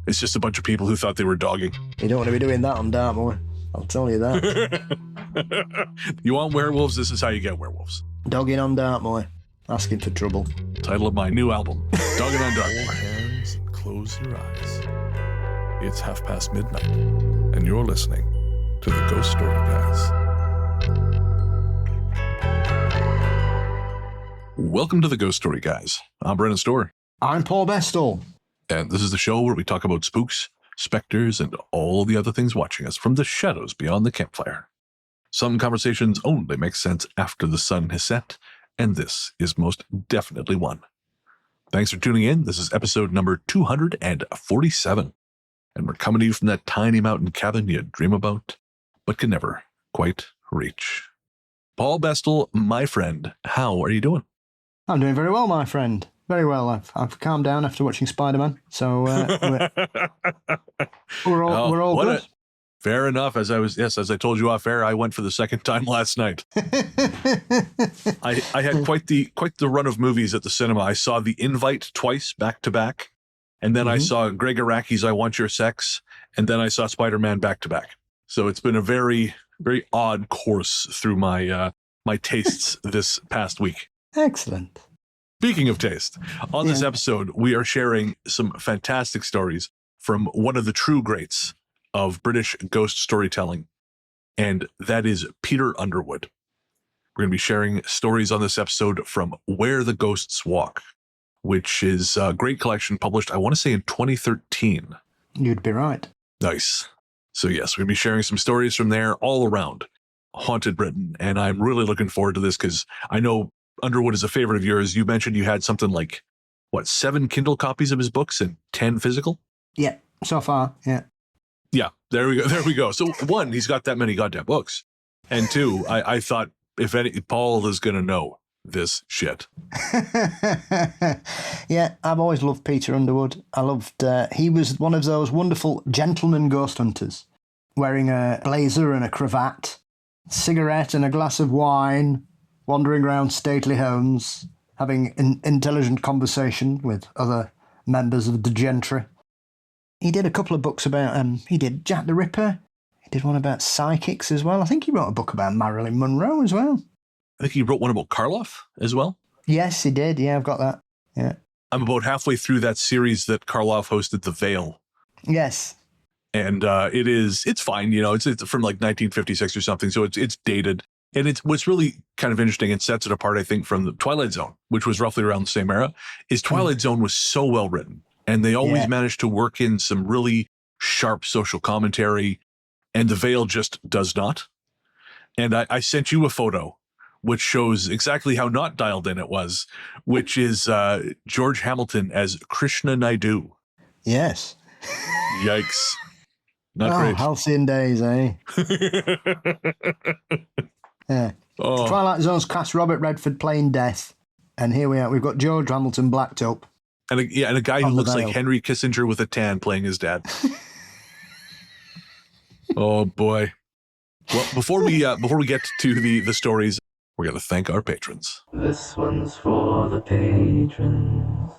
It's just a bunch of people who thought they were dogging. You don't want to be doing that on Dartmoor. I'll tell you that. You want werewolves? This is how you get werewolves. Dogging on Dartmoor. Asking for trouble. Title of my new album, Dogging on Dartmoor. Hold hands and close your eyes. It's midnight, and you're listening to the Ghost Story Guys. Welcome to the Ghost Story Guys. I'm Brennan Storr. I'm Paul Bestall. And this is the show where we talk about spooks, specters, and all the other things watching us from the shadows beyond the campfire. Some conversations only make sense after the sun has set, and this is most definitely one. Thanks for tuning in. This is episode number 247, and we're coming to you from that tiny mountain cabin you dream about, but can never quite reach. Paul Bestall, my friend, how are you doing? I'm doing very well, my friend. Very well. I've calmed down after watching Spider-Man, so we're all good. Fair enough. As I told you off air, I went for the second time last night. I had quite the run of movies at the cinema. I saw The Invite twice back to back, and then I saw Greg Araki's I Want Your Sex, and then I saw Spider-Man back to back. So it's been a very, very odd course through my tastes this past week. Excellent. Speaking of taste, on this episode, we are sharing some fantastic stories from one of the true greats of British ghost storytelling, and that is Peter Underwood. We're going to be sharing stories on this episode from Where the Ghosts Walk, which is a great collection published, I want to say, in 2013. You'd be right. Nice. So yes, we're going to be sharing some stories from there all around Haunted Britain, and I'm really looking forward to this because I know Underwood is a favorite of yours. You mentioned you had something like, 7 Kindle copies of his books and 10 physical? Yeah, so far, yeah. Yeah, there we go. So one, he's got that many goddamn books. And two, I thought, Paul is going to know this shit. Yeah, I've always loved Peter Underwood. I loved, he was one of those wonderful gentleman ghost hunters, wearing a blazer and a cravat, cigarette and a glass of wine, wandering around stately homes, having an intelligent conversation with other members of the gentry. He did a couple of books about, he did Jack the Ripper. He did one about psychics as well. I think he wrote a book about Marilyn Monroe as well. I think he wrote one about Karloff as well. Yes, he did. Yeah, I've got that. Yeah. I'm about halfway through that series that Karloff hosted, The Veil. Yes. And it's fine. You know, it's from like 1956 or something. So it's dated. And it's what's really kind of interesting and sets it apart, I think, from the Twilight Zone, which was roughly around the same era, is Twilight Zone was so well written. And they always managed to work in some really sharp social commentary. And The Veil just does not. And I sent you a photo, which shows exactly how not dialed in it was, which is George Hamilton as Krishna Naidu. Yes. Yikes. Not great. Halcyon days, eh? Yeah. Oh. Twilight Zone's cast Robert Redford playing Death. And here we are. We've got George Hamilton blacked up. And a guy who looks like Henry Kissinger with a tan playing his dad. Oh boy. Well, before we get to the stories, we're going to thank our patrons. This one's for the patrons.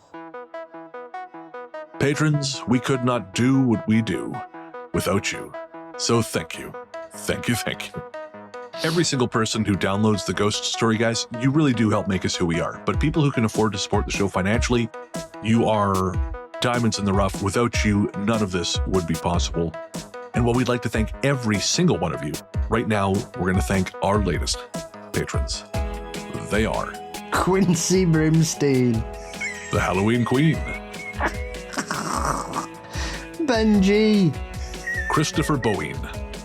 Patrons, we could not do what we do without you. So thank you. Thank you, thank you. Every single person who downloads the Ghost Story Guys, you really do help make us who we are. But people who can afford to support the show financially, you are diamonds in the rough. Without you, none of this would be possible. And while we'd like to thank every single one of you, right now, we're going to thank our latest patrons. They are Quincy Brimstein, the Halloween Queen, Benji, Christopher Bowen,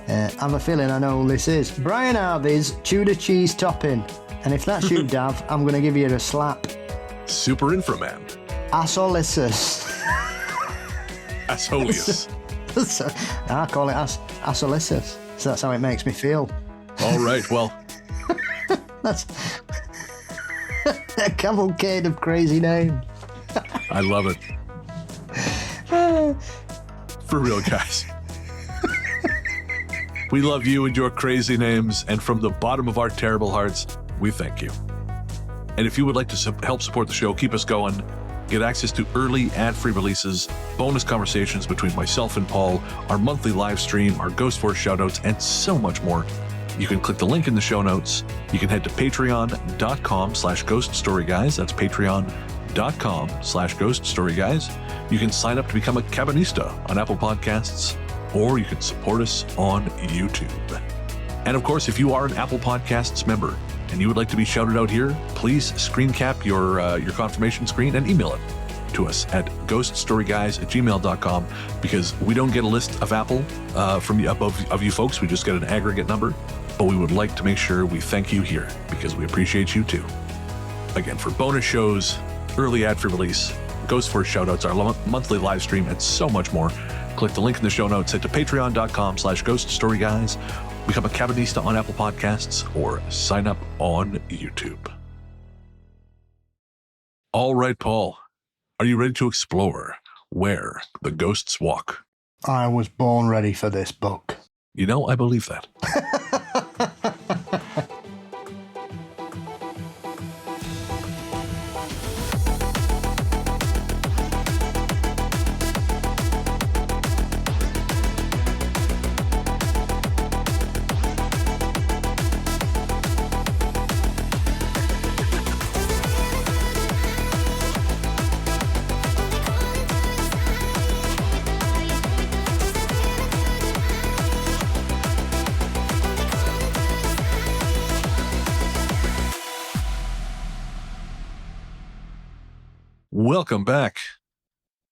I have a feeling I know who this is. Brian Harvey's Tudor cheese topping. And if that's you, Dav, I'm going to give you a slap. Super Inframan, Asolisus. Asolius. I call it Asolisus. So that's how it makes me feel. All right, well. That's a cavalcade of crazy names. I love it. For real, guys. We love you and your crazy names, and from the bottom of our terrible hearts, we thank you. And if you would like to help support the show, keep us going, Get access to early ad-free releases, bonus conversations between myself and Paul, our monthly live stream, our Ghost Force shoutouts, and so much more. You can click the link in the show notes. You can head to patreon.com/ghoststoryguys. That's patreon.com/ghoststoryguys. You can sign up to become a cabinista on Apple Podcasts, or you can support us on YouTube. And of course, if you are an Apple Podcasts member and you would like to be shouted out here, please screen cap your confirmation screen and email it to us at ghoststoryguys@gmail.com, because we don't get a list of Apple from you folks. We just get an aggregate number, but we would like to make sure we thank you here because we appreciate you too. Again, for bonus shows, early ad-free release, Ghost Force shoutouts, our monthly live stream, and so much more, click the link in the show notes, head to patreon.com/ghoststoryguys, become a cabinista on Apple Podcasts, or sign up on YouTube. All right, Paul, are you ready to explore where the ghosts walk? I was born ready for this book. You know, I believe that. Welcome back.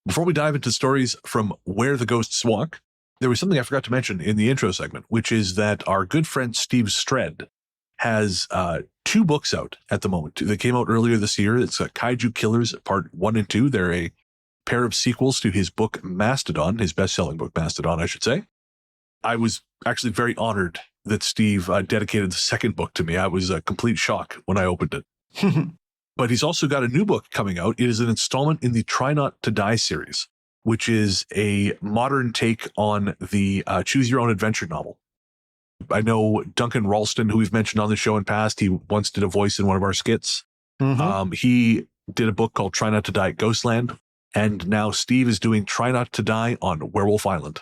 Before we dive into stories from Where the Ghosts Walk, there was something I forgot to mention in the intro segment, which is that our good friend Steve Stred has 2 books out at the moment. They came out earlier this year. It's Kaiju Killers Part 1 and 2. They're a pair of sequels to his book Mastodon, his best-selling book Mastodon, I should say. I was actually very honored that Steve dedicated the second book to me. I was a complete shock when I opened it. But he's also got a new book coming out. It is an installment in the Try Not to Die series, which is a modern take on the Choose Your Own Adventure novel. I know Duncan Ralston, who we've mentioned on the show in past, he once did a voice in one of our skits. He did a book called Try Not to Die at Ghostland, and now Steve is doing Try Not to Die on Werewolf Island.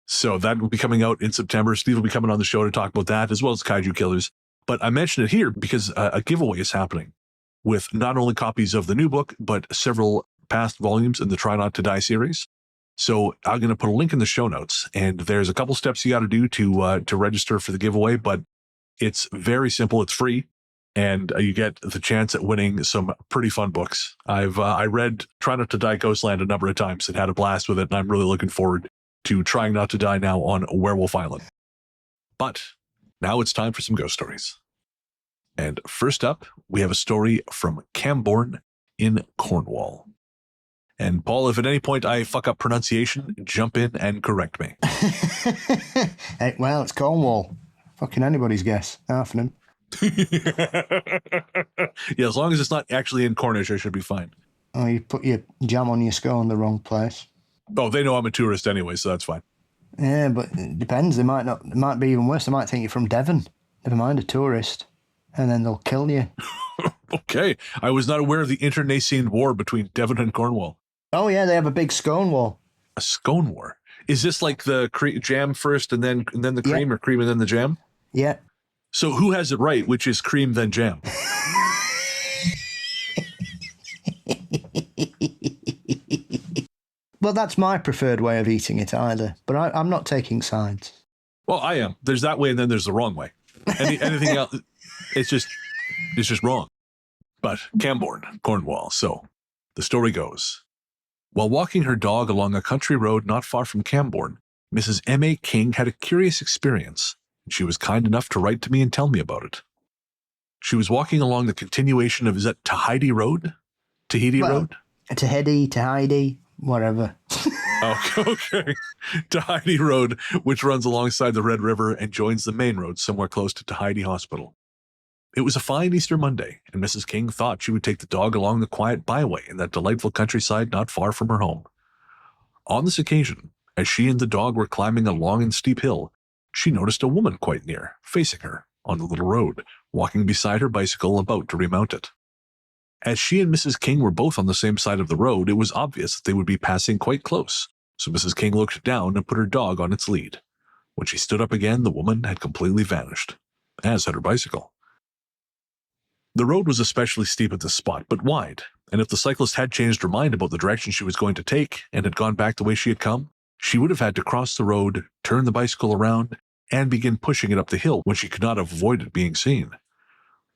So that will be coming out in September. Steve will be coming on the show to talk about that, as well as Kaiju Killers. But I mention it here because a giveaway is happening with not only copies of the new book, but several past volumes in the Try Not to Die series. So I'm going to put a link in the show notes, and there's a couple steps you got to do to register for the giveaway, but it's very simple. It's free, and you get the chance at winning some pretty fun books. I read Try Not to Die Ghostland a number of times and had a blast with it, and I'm really looking forward to trying not to die now on Werewolf Island. But now it's time for some ghost stories. And first up, we have a story from Camborne in Cornwall. And Paul, if at any point I fuck up pronunciation, jump in and correct me. Hey, well, it's Cornwall. Fucking anybody's guess. Half of them. Yeah, as long as it's not actually in Cornish, I should be fine. Oh, you put your jam on your skull in the wrong place. Oh, they know I'm a tourist anyway, so that's fine. Yeah, but it depends. They might not. It might be even worse. They might think you're from Devon. Never mind a tourist. And then they'll kill you. Okay. I was not aware of the internecine war between Devon and Cornwall. Oh, yeah, they have a big scone war. A scone war? Is this like the jam first and then the cream, or cream and then the jam? Yeah. So who has it right, which is cream then jam? Well, that's my preferred way of eating it either. But I'm not taking sides. Well, I am. There's that way and then there's the wrong way. Anything else, it's just wrong. But Camborne, Cornwall. So the story goes. While walking her dog along a country road not far from Camborne, Mrs. M.A. King had a curious experience. She was kind enough to write to me and tell me about it. She was walking along the continuation of, is that Tahiti Road? Road? Tahiti, whatever. Okay. Tahiti Road, which runs alongside the Red River and joins the main road somewhere close to Tahiti Hospital. It was a fine Easter Monday, and Mrs. King thought she would take the dog along the quiet byway in that delightful countryside not far from her home. On this occasion, as she and the dog were climbing a long and steep hill, she noticed a woman quite near, facing her, on the little road, walking beside her bicycle about to remount it. As she and Mrs. King were both on the same side of the road, it was obvious that they would be passing quite close, so Mrs. King looked down and put her dog on its lead. When she stood up again, the woman had completely vanished, as had her bicycle. The road was especially steep at this spot, but wide, and if the cyclist had changed her mind about the direction she was going to take and had gone back the way she had come, she would have had to cross the road, turn the bicycle around, and begin pushing it up the hill when she could not have avoided being seen.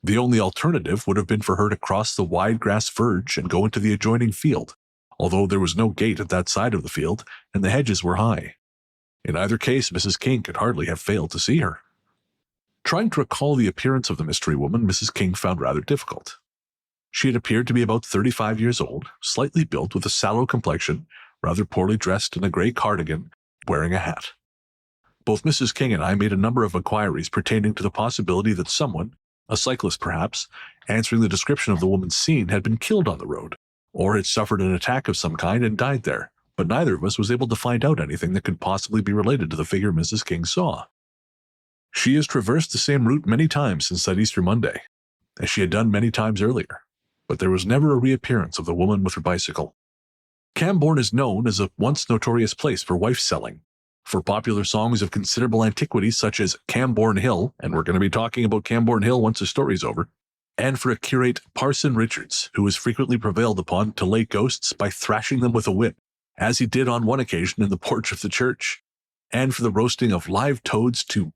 The only alternative would have been for her to cross the wide grass verge and go into the adjoining field, although there was no gate at that side of the field, and the hedges were high. In either case, Mrs. King could hardly have failed to see her. Trying to recall the appearance of the mystery woman, Mrs. King found rather difficult. She had appeared to be about 35 years old, slightly built with a sallow complexion, rather poorly dressed in a gray cardigan, wearing a hat. Both Mrs. King and I made a number of inquiries pertaining to the possibility that someone, a cyclist perhaps, answering the description of the woman seen, had been killed on the road, or had suffered an attack of some kind and died there, but neither of us was able to find out anything that could possibly be related to the figure Mrs. King saw. She has traversed the same route many times since that Easter Monday, as she had done many times earlier, but there was never a reappearance of the woman with her bicycle. Cambourne is known as a once notorious place for wife-selling, for popular songs of considerable antiquity such as Cambourne Hill, and we're going to be talking about Cambourne Hill once the story's over, and for a curate, Parson Richards, who was frequently prevailed upon to lay ghosts by thrashing them with a whip, as he did on one occasion in the porch of the church, and for the roasting of live toads to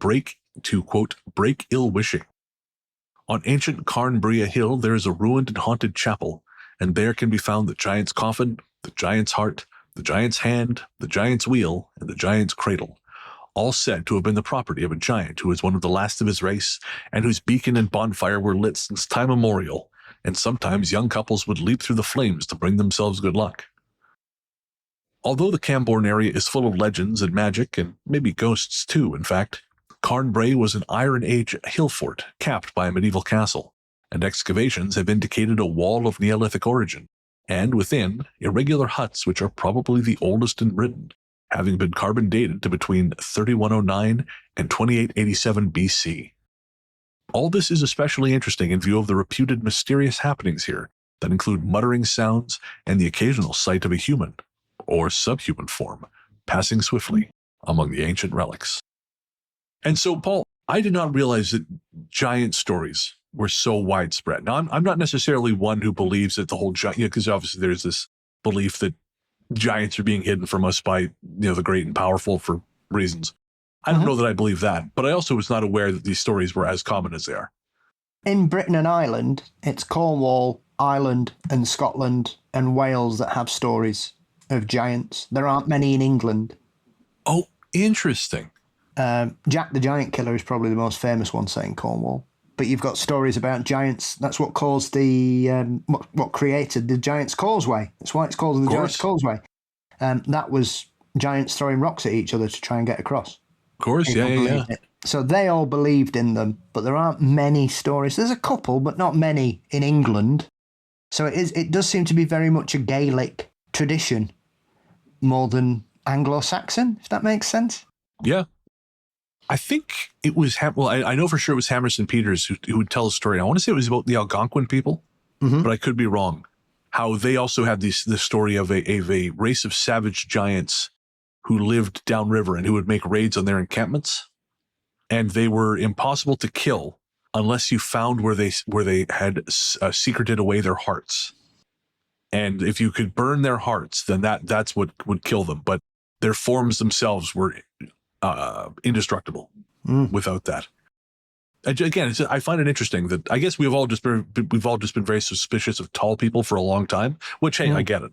quote, break ill wishing. On ancient Carnbrea Hill there is a ruined and haunted chapel, and there can be found the giant's coffin, the giant's heart, the giant's hand, the giant's wheel, and the giant's cradle, all said to have been the property of a giant who was one of the last of his race, and whose beacon and bonfire were lit since time immemorial, and sometimes young couples would leap through the flames to bring themselves good luck. Although the Cambourne area is full of legends and magic, and maybe ghosts too, in fact, Carnbrea was an Iron Age hill fort capped by a medieval castle, and excavations have indicated a wall of Neolithic origin, and within, irregular huts which are probably the oldest in Britain, having been carbon dated to between 3109 and 2887 BC. All this is especially interesting in view of the reputed mysterious happenings here that include muttering sounds and the occasional sight of a human, or subhuman form, passing swiftly among the ancient relics. And so, Paul, I did not realize that giant stories were so widespread. Now, I'm not necessarily one who believes that the whole giant, because obviously there's this belief that giants are being hidden from us by, the great and powerful for reasons. I don't know that I believe that, but I also was not aware that these stories were as common as they are. In Britain and Ireland, it's Cornwall, Ireland, and Scotland and Wales that have stories of giants. There aren't many in England. Oh, interesting. Jack the Giant Killer is probably the most famous one set in Cornwall. But you've got stories about giants. That's what caused what created the Giant's Causeway. That's why it's called the Giant's Causeway. That was giants throwing rocks at each other to try and get across. Of course, yeah. So they all believed in them, but there aren't many stories. There's a couple, but not many in England. So it does seem to be very much a Gaelic tradition more than Anglo-Saxon, if that makes sense. Yeah. I think it was, I know for sure it was Hammerson Peters who would tell a story. I want to say it was about the Algonquin people, but I could be wrong. How they also had this story of a race of savage giants who lived downriver and who would make raids on their encampments. And they were impossible to kill unless you found where they had secreted away their hearts. And if you could burn their hearts, then that's what would kill them. But their forms themselves were indestructible without that. Again, I find it interesting that I guess we've all just been very suspicious of tall people for a long time. Which, hey, I get it.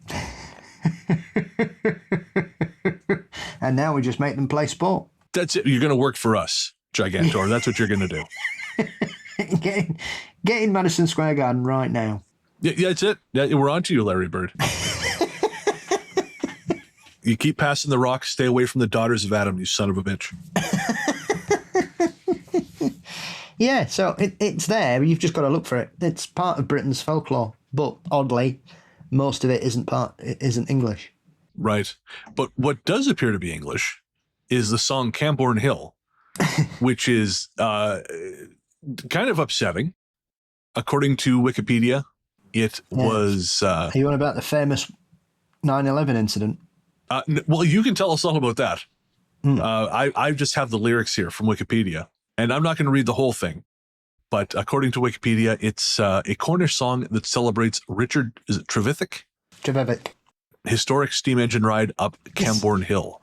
And now we just make them play sport. That's it. You're going to work for us, Gigantor. That's what you're going to do. Get in Madison Square Garden right now. Yeah, that's it. Yeah, we're on to you, Larry Bird. You keep passing the rock. Stay away from the daughters of Adam, you son of a bitch. Yeah, so it's there. You've just got to look for it. It's part of Britain's folklore, but oddly, most of it isn't English. Right. But what does appear to be English is the song Cambourne Hill, which is kind of upsetting. According to Wikipedia, It was... Are you on about the famous 9/11 incident? well, you can tell us all about that. I just have the lyrics here from Wikipedia, and I'm not going to read the whole thing. But according to Wikipedia, it's a Cornish song that celebrates Richard, is it Trevithick? Trevevic. Historic steam engine ride up Camborne Hill.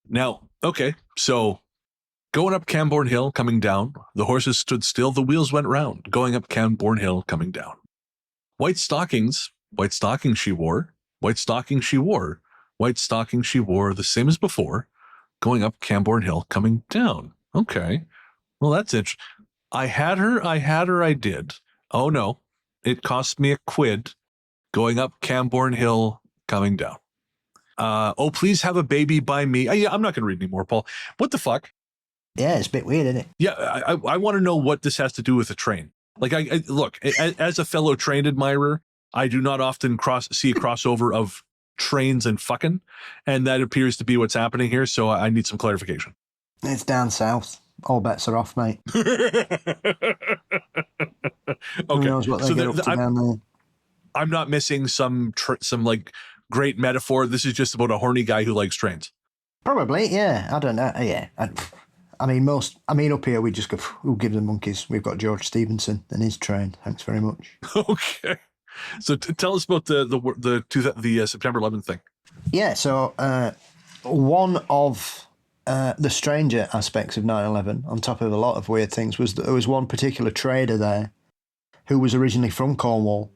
Now, okay, so going up Camborne Hill, coming down, the horses stood still, the wheels went round, going up Camborne Hill, coming down. White stockings she wore, white stockings she wore, white stockings she wore, the same as before, going up Camborne Hill, coming down. Okay, well, that's interesting. I had her, I did. Oh no, it cost me £1 going up Camborne Hill, coming down. Oh, please have a baby by me. Yeah, I'm not going to read anymore, Paul. What the fuck? Yeah, it's a bit weird, isn't it? Yeah, I want to know what this has to do with a train. Like, I look, as a fellow train admirer, I do not often see a crossover of trains and fucking, and that appears to be what's happening here, so I need some clarification. It's down south. All bets are off, mate. Okay. Who knows what they get up to down there? I'm not missing some like great metaphor. This is just about a horny guy who likes trains. Probably, yeah. I don't know. Yeah. I mean, up here we just go, who gives the monkeys? We've got George Stevenson and his train. Thanks very much. Okay. So tell us about the September 11th thing. Yeah, so one of the stranger aspects of 9/11, on top of a lot of weird things, was that there was one particular trader there who was originally from Cornwall,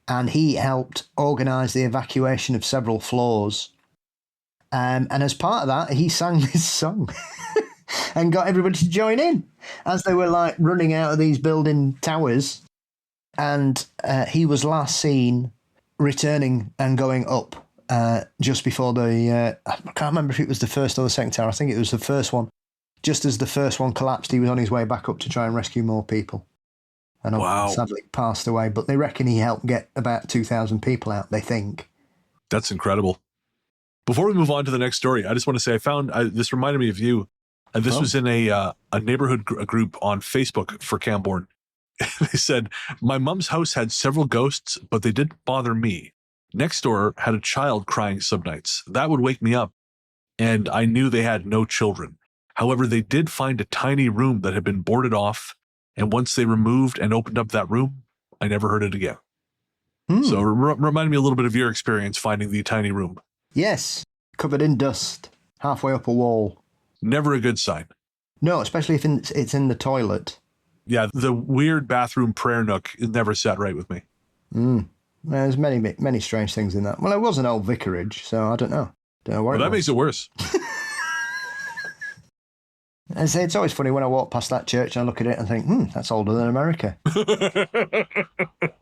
and he helped organise the evacuation of several floors. And as part of that, he sang this song and got everybody to join in as they were like running out of these building towers. And he was last seen returning and going up just before I can't remember if it was the first or the second tower. I think it was the first one. Just as the first one collapsed, he was on his way back up to try and rescue more people. And sadly passed away. But they reckon he helped get about 2,000 people out, they think. That's incredible. Before we move on to the next story, I just want to say I found this reminded me of you. And this was in a neighborhood group on Facebook for Camborne. They said, my mom's house had several ghosts, but they didn't bother me. Next door had a child crying some nights. That would wake me up, and I knew they had no children. However, they did find a tiny room that had been boarded off, and once they removed and opened up that room, I never heard it again. So remind me a little bit of your experience finding the tiny room. Yes, covered in dust, halfway up a wall. Never a good sign. No, especially if it's in the toilet. Yeah, the weird bathroom prayer nook never sat right with me. There's many strange things in that. Well, it was an old vicarage, so I don't know. Well, that makes it worse. It's always funny when I walk past that church and I look at it and think, that's older than America.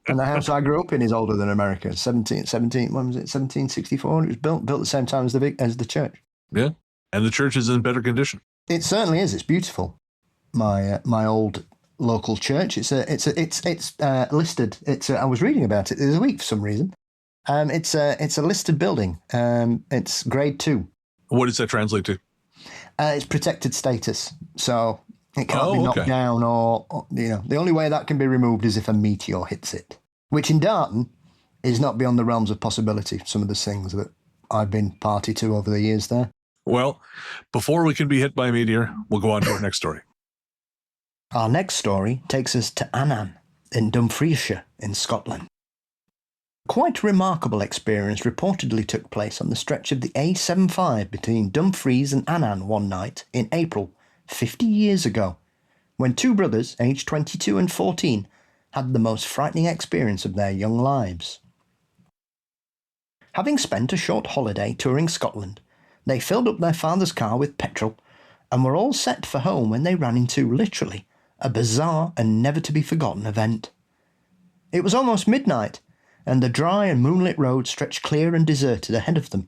And the house I grew up in is older than America. 1764. It was built at the same time as the church. Yeah, and the church is in better condition. It certainly is. It's beautiful. My old local church. It's listed. I was reading about it the other week for some reason. It's a listed building. It's grade 2. What does that translate to? It's protected status, so it can't be knocked down, or the only way that can be removed is if a meteor hits it, which in Darton is not beyond the realms of possibility. Some of the things that I've been party to over the years there. Well, before we can be hit by a meteor, we'll go on to our next story. Our next story takes us to Annan in Dumfriesshire in Scotland. Quite a remarkable experience reportedly took place on the stretch of the A75 between Dumfries and Annan one night in April 50 years ago, when two brothers, aged 22 and 14, had the most frightening experience of their young lives. Having spent a short holiday touring Scotland, they filled up their father's car with petrol and were all set for home when they ran into, literally, a bizarre and never-to-be-forgotten event. It was almost midnight, and the dry and moonlit road stretched clear and deserted ahead of them.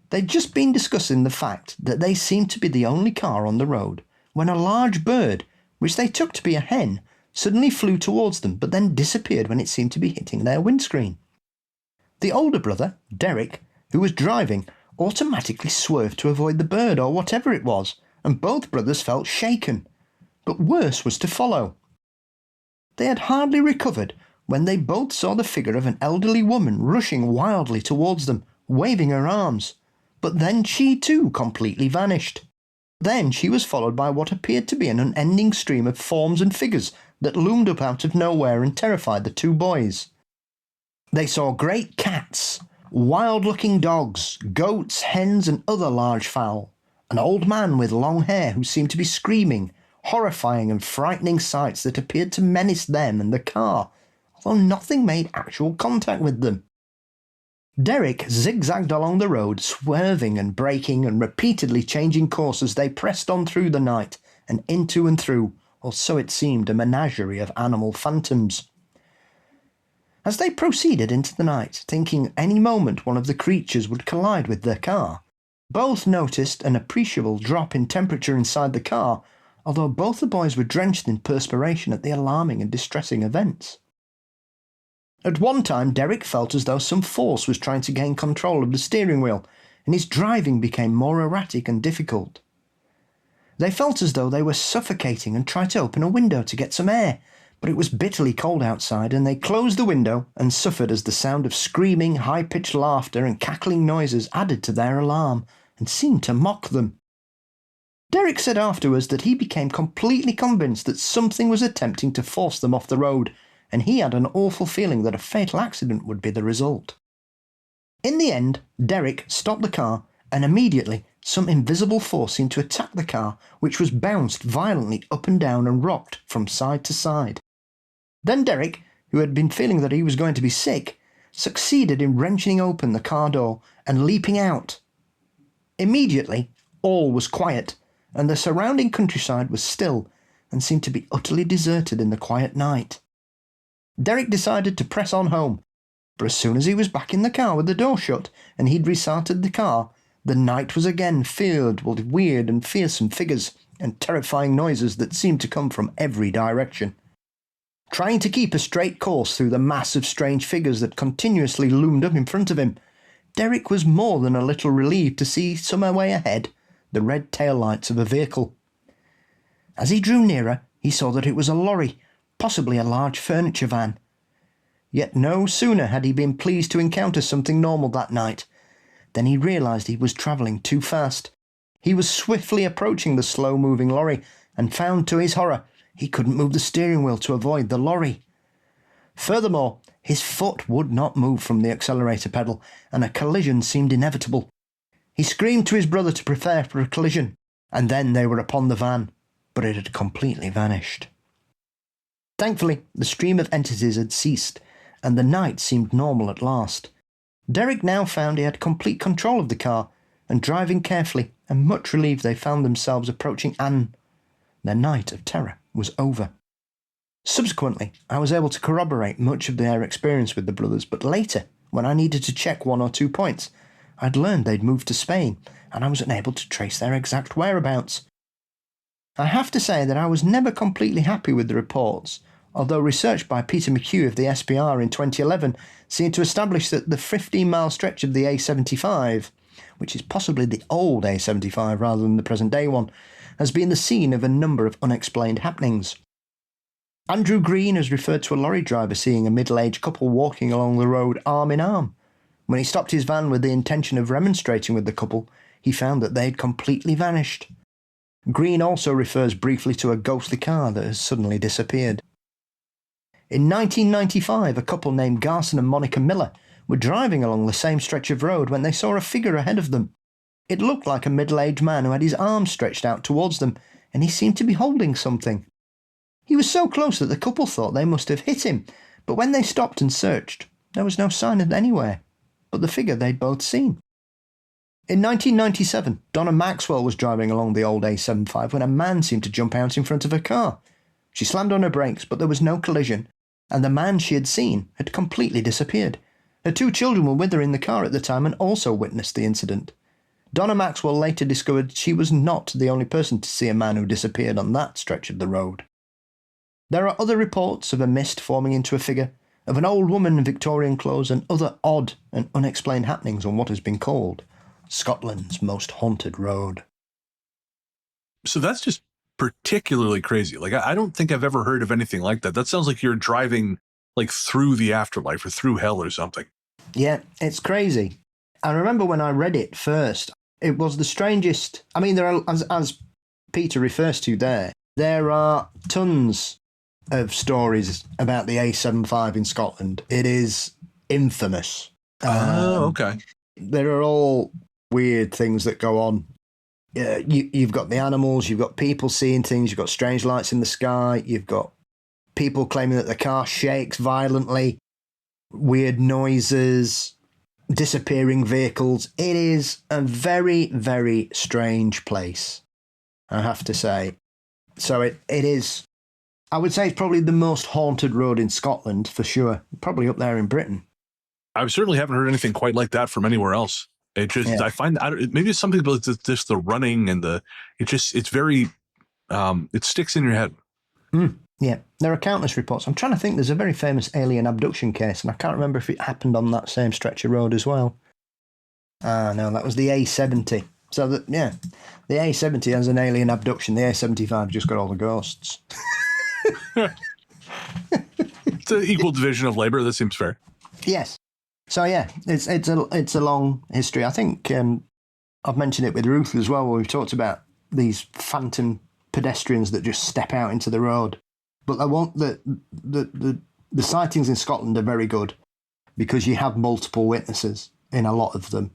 They'd just been discussing the fact that they seemed to be the only car on the road when a large bird, which they took to be a hen, suddenly flew towards them but then disappeared when it seemed to be hitting their windscreen. The older brother, Derek, who was driving, automatically swerved to avoid the bird or whatever it was, and both brothers felt shaken. But worse was to follow. They had hardly recovered when they both saw the figure of an elderly woman rushing wildly towards them, waving her arms. But then she too completely vanished. Then she was followed by what appeared to be an unending stream of forms and figures that loomed up out of nowhere and terrified the two boys. They saw great cats, wild-looking dogs, goats, hens and other large fowl, an old man with long hair who seemed to be screaming, horrifying and frightening sights that appeared to menace them and the car, although nothing made actual contact with them. Derek zigzagged along the road, swerving and braking and repeatedly changing course as they pressed on through the night and into and through, or so it seemed, a menagerie of animal phantoms. As they proceeded into the night, thinking any moment one of the creatures would collide with their car, both noticed an appreciable drop in temperature inside the car, although both the boys were drenched in perspiration at the alarming and distressing events. At one time, Derek felt as though some force was trying to gain control of the steering wheel, and his driving became more erratic and difficult. They felt as though they were suffocating and tried to open a window to get some air, but it was bitterly cold outside, and they closed the window and suffered as the sound of screaming, high-pitched laughter and cackling noises added to their alarm and seemed to mock them. Derek said afterwards that he became completely convinced that something was attempting to force them off the road, and he had an awful feeling that a fatal accident would be the result. In the end, Derek stopped the car, and immediately some invisible force seemed to attack the car, which was bounced violently up and down and rocked from side to side. Then Derek, who had been feeling that he was going to be sick, succeeded in wrenching open the car door and leaping out. Immediately, all was quiet, and the surrounding countryside was still and seemed to be utterly deserted in the quiet night. Derek decided to press on home, but as soon as he was back in the car with the door shut and he'd restarted the car, the night was again filled with weird and fearsome figures and terrifying noises that seemed to come from every direction. Trying to keep a straight course through the mass of strange figures that continuously loomed up in front of him, Derek was more than a little relieved to see somewhere way ahead the red taillights of a vehicle. As he drew nearer, he saw that it was a lorry, possibly a large furniture van. Yet no sooner had he been pleased to encounter something normal that night than he realised he was travelling too fast. He was swiftly approaching the slow-moving lorry and found, to his horror, he couldn't move the steering wheel to avoid the lorry. Furthermore, his foot would not move from the accelerator pedal, and a collision seemed inevitable. He screamed to his brother to prepare for a collision, and then they were upon the van, but it had completely vanished. Thankfully, the stream of entities had ceased, and the night seemed normal at last. Derek now found he had complete control of the car, and driving carefully, and much relieved they found themselves approaching Anne. Their night of terror was over. Subsequently, I was able to corroborate much of their experience with the brothers, but later, when I needed to check 1 or 2 points, I'd learned they'd moved to Spain, and I was unable to trace their exact whereabouts. I have to say that I was never completely happy with the reports, although research by Peter McHugh of the SPR in 2011 seemed to establish that the 15-mile stretch of the A75, which is possibly the old A75 rather than the present-day one, has been the scene of a number of unexplained happenings. Andrew Green has referred to a lorry driver seeing a middle-aged couple walking along the road arm in arm. When he stopped his van with the intention of remonstrating with the couple, he found that they had completely vanished. Green also refers briefly to a ghostly car that has suddenly disappeared. In 1995, a couple named Garson and Monica Miller were driving along the same stretch of road when they saw a figure ahead of them. It looked like a middle-aged man who had his arms stretched out towards them, and he seemed to be holding something. He was so close that the couple thought they must have hit him, but when they stopped and searched, there was no sign of anywhere but the figure they'd both seen. In 1997, Donna Maxwell was driving along the old A75 when a man seemed to jump out in front of her car. She slammed on her brakes, but there was no collision, and the man she had seen had completely disappeared. Her 2 children were with her in the car at the time and also witnessed the incident. Donna Maxwell later discovered she was not the only person to see a man who disappeared on that stretch of the road. There are other reports of a mist forming into a figure, of an old woman in Victorian clothes, and other odd and unexplained happenings on what has been called Scotland's most haunted road. So that's just particularly crazy. Like, I don't think I've ever heard of anything like that. That sounds like you're driving like through the afterlife or through hell or something. Yeah, it's crazy. I remember when I read it first, it was the strangest. I mean, there are, as Peter refers to there are tons of stories about the A75 in Scotland. It is infamous. Okay. There are all weird things that go on. You've got the animals, you've got people seeing things, you've got strange lights in the sky, you've got people claiming that the car shakes violently, weird noises, disappearing vehicles. It is a very, very strange place, I have to say. So it is, I would say it's probably the most haunted road in Scotland for sure, probably up there in Britain. I certainly haven't heard anything quite like that from anywhere else. It just, I find, maybe it's something about just the running and it's very, it sticks in your head. Yeah, there are countless reports. I'm trying to think, there's a very famous alien abduction case, and I can't remember if it happened on that same stretch of road as well. No, that was the A70. So, the A70 has an alien abduction. The A75 just got all the ghosts. It's an equal division of labor. That seems fair. Yes. So, yeah, it's a long history. I think I've mentioned it with Ruth as well, where we've talked about these phantom pedestrians that just step out into the road. But I want the sightings in Scotland are very good because you have multiple witnesses in a lot of them.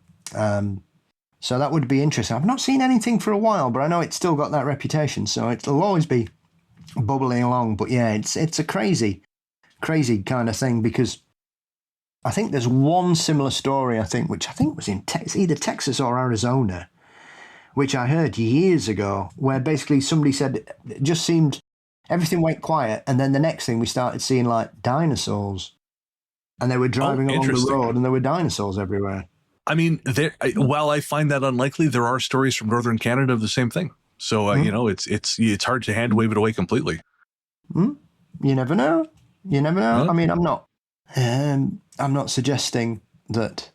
So that would be interesting. I've not seen anything for a while, but I know it's still got that reputation, so it'll always be bubbling along. But yeah, it's a crazy kind of thing, because I think there's one similar story, which I think was in either Texas or Arizona, which I heard years ago, where basically somebody said it just seemed everything went quiet, and then the next thing we started seeing like dinosaurs, and they were driving along the road and there were dinosaurs everywhere. I mean, while I find that unlikely, there are stories from northern Canada of the same thing. So it's hard to hand wave it away completely. You never know. Huh? I mean, I'm not suggesting that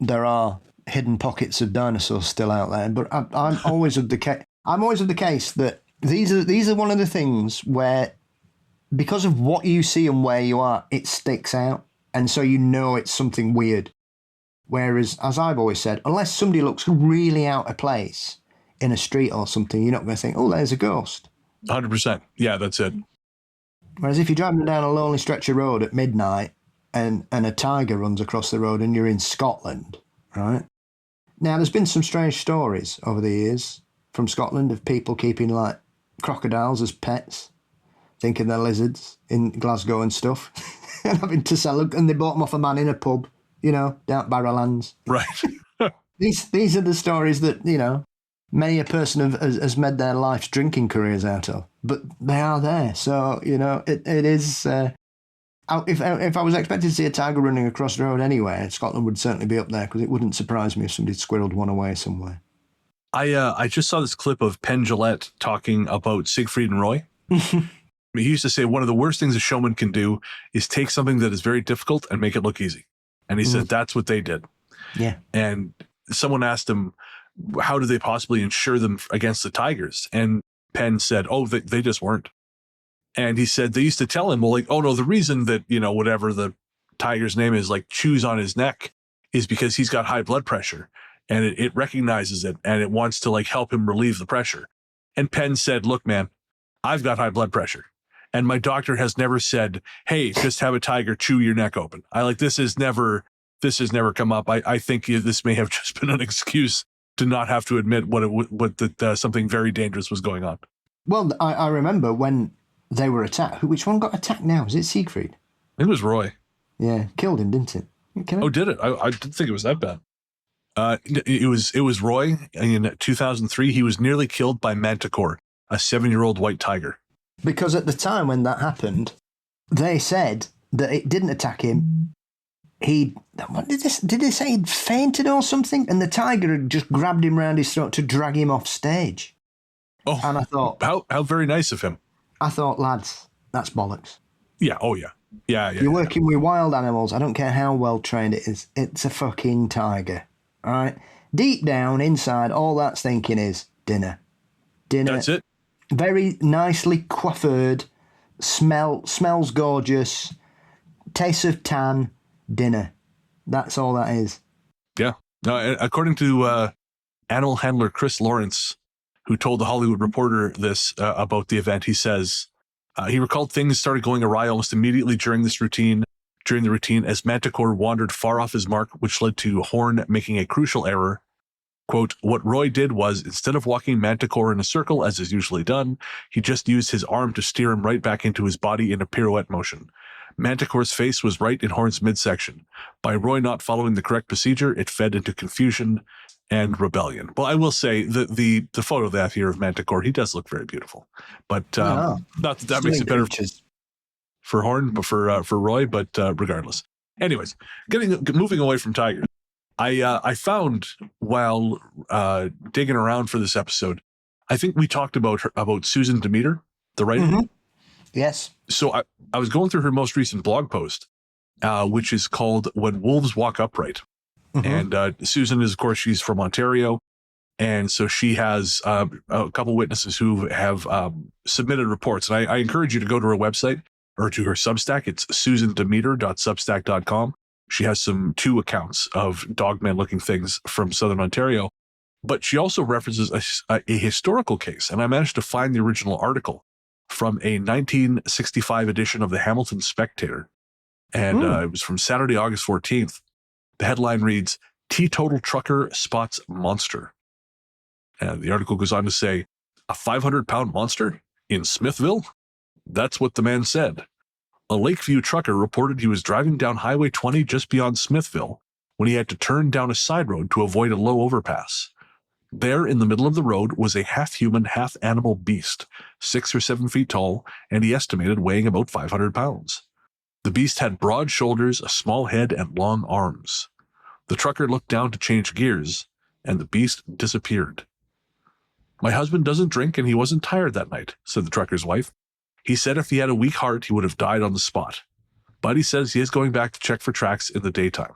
there are hidden pockets of dinosaurs still out there, but I'm always of the case that these are one of the things where, because of what you see and where you are, it sticks out, and so it's something weird. Whereas, as I've always said, unless somebody looks really out of place in a street or something, you're not going to think, oh, there's a ghost. 100%. Yeah, that's it. Whereas if you're driving down a lonely stretch of road at midnight and a tiger runs across the road and you're in Scotland, right? Now, there's been some strange stories over the years from Scotland of people keeping like crocodiles as pets, thinking they're lizards in Glasgow and stuff, and having to sell them, and they bought them off a man in a pub, down at Barrowlands. Right. These are the stories that, many a person has made their life's drinking careers out of, but they are there. So, it is, if I was expecting to see a tiger running across the road anywhere, Scotland would certainly be up there, because it wouldn't surprise me if somebody squirreled one away somewhere. I just saw this clip of Penn Jillette talking about Siegfried and Roy. He used to say one of the worst things a showman can do is take something that is very difficult and make it look easy. And he said that's what they did. Yeah. And someone asked him, how do they possibly insure them against the tigers? And Penn said, they just weren't. And he said they used to tell him, well, like, oh no, the reason that, whatever the tiger's name is, like, chews on his neck is because he's got high blood pressure, and it recognizes it, and it wants to, like, help him relieve the pressure. And Penn said, look, man, I've got high blood pressure, and my doctor has never said, hey, just have a tiger chew your neck open. This has never come up. I think this may have just been an excuse to not have to admit that something very dangerous was going on. Well, I remember when they were attacked. Which one got attacked now? Is it Siegfried? It was Roy. Yeah, killed him, didn't it? Oh, did it? I didn't think it was that bad. It was Roy. In 2003, he was nearly killed by Manticore, a 7-year-old white tiger. Because at the time when that happened, they said that it didn't attack him. Did they say he'd fainted or something? And the tiger had just grabbed him round his throat to drag him off stage. Oh, and I thought, how very nice of him. I thought, lads, that's bollocks. Yeah. Oh, yeah. Yeah. You're working with wild animals. I don't care how well trained it is. It's a fucking tiger. All right. Deep down inside, all that's thinking is dinner. That's it. Very nicely coiffured. Smells gorgeous. taste of tan dinner. That's all that is. Yeah. No, according to animal handler Chris Lawrence, who told the Hollywood Reporter this about the event, he says he recalled things started going awry almost immediately during the routine as Manticore wandered far off his mark, which led to Horn making a crucial error. Quote, what Roy did was, instead of walking Manticore in a circle, as is usually done, he just used his arm to steer him right back into his body in a pirouette motion. Manticore's face was right in Horn's midsection. By Roy not following the correct procedure, it fed into confusion and rebellion. Well, I will say the photo that here of Manticore, he does look very beautiful. But not that makes it better for Horn, but for Roy, but regardless. Anyways, moving away from tigers, I found while digging around for this episode, I think we talked about Susan Demeter, the writer. Mm-hmm. Yes. So I was going through her most recent blog post, which is called When Wolves Walk Upright. Mm-hmm. And Susan is, of course, she's from Ontario. And so she has a couple witnesses who have submitted reports. And I encourage you to go to her website or to her Substack. It's susandemeter.substack.com. She has two accounts of dogman looking things from Southern Ontario. But she also references a historical case. And I managed to find the original article from a 1965 edition of the Hamilton Spectator. And it was from Saturday, August 14th. The headline reads, Teetotal Trucker Spots Monster. And the article goes on to say, a 500-pound monster in Smithville? That's what the man said. A Lakeview trucker reported he was driving down Highway 20 just beyond Smithville when he had to turn down a side road to avoid a low overpass. There in the middle of the road was a half-human, half-animal beast, 6 or 7 feet tall, and he estimated weighing about 500 pounds. The beast had broad shoulders, a small head, and long arms. The trucker looked down to change gears, and the beast disappeared. My husband doesn't drink, and he wasn't tired that night, said the trucker's wife. He said if he had a weak heart, he would have died on the spot. But he says he is going back to check for tracks in the daytime.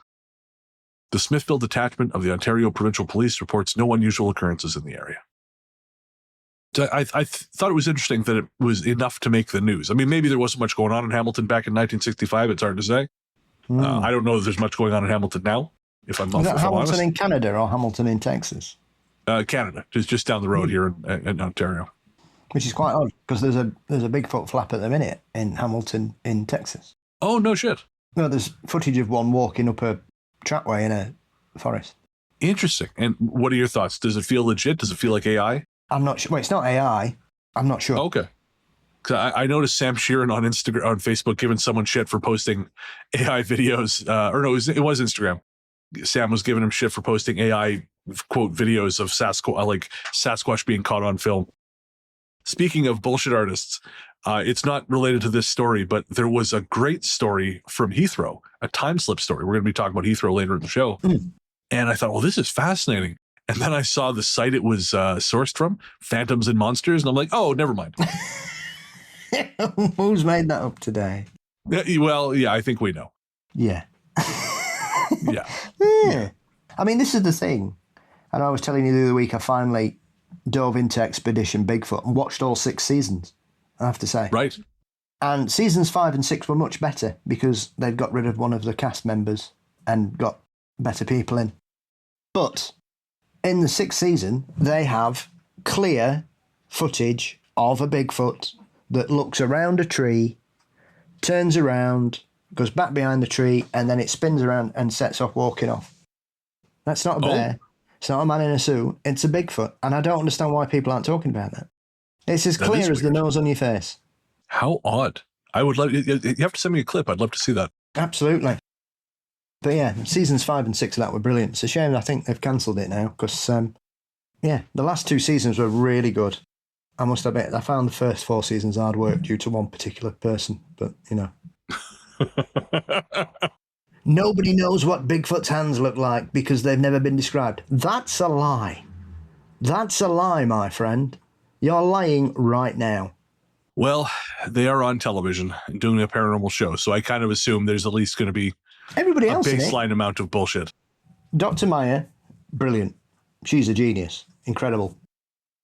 The Smithville Detachment of the Ontario Provincial Police reports no unusual occurrences in the area. So I thought it was interesting that it was enough to make the news. I mean, maybe there wasn't much going on in Hamilton back in 1965. It's hard to say. I don't know if there's much going on in Hamilton now, if I'm not Hamilton honest. in Canada or Hamilton in Texas? Canada, just down the road here in Ontario. Which is quite odd, because there's a Bigfoot flap at the minute in Hamilton in Texas. Oh, no shit. No, there's footage of one walking up a trackway in a forest. Interesting. And what are your thoughts? Does it feel legit? Does it feel like AI? I'm not sure. Well, it's not AI. I'm not sure. Okay. Because I noticed Sam Sheeran on Facebook giving someone shit for posting AI videos. It was Instagram. Sam was giving him shit for posting AI quote videos of Sasquatch being caught on film. Speaking of bullshit artists, it's not related to this story, but there was a great story from Heathrow, a time slip story. We're going to be talking about Heathrow later in the show. And I thought, well, this is fascinating. And then I saw the site it was sourced from, Phantoms and Monsters, and I'm like, oh, never mind. Who's made that up today? Well, yeah, I think we know. Yeah. Yeah. I mean, this is the thing. And I was telling you the other week, I finally dove into Expedition Bigfoot and watched all 6 seasons, I have to say. Right. And seasons 5 and 6 were much better because they'd got rid of one of the cast members and got better people in. But in the 6th season, they have clear footage of a Bigfoot that looks around a tree, turns around, goes back behind the tree, and then it spins around and sets off walking off. That's not a bear. It's not a man in a suit. It's a Bigfoot. And I don't understand why people aren't talking about that. It's as clear as the nose on your face. How odd. I would love, you have to send me a clip. I'd love to see that. Absolutely. But yeah, seasons 5 and 6 of that were brilliant. It's a shame I think they've cancelled it now because, the last 2 seasons were really good. I must admit, I found the first 4 seasons hard work due to one particular person, but, Nobody knows what Bigfoot's hands look like because they've never been described. That's a lie. That's a lie, my friend. You're lying right now. Well, they are on television doing a paranormal show, so I kind of assume there's at least going to be everybody else a baseline amount of bullshit. Dr. Meyer, brilliant. She's a genius. Incredible.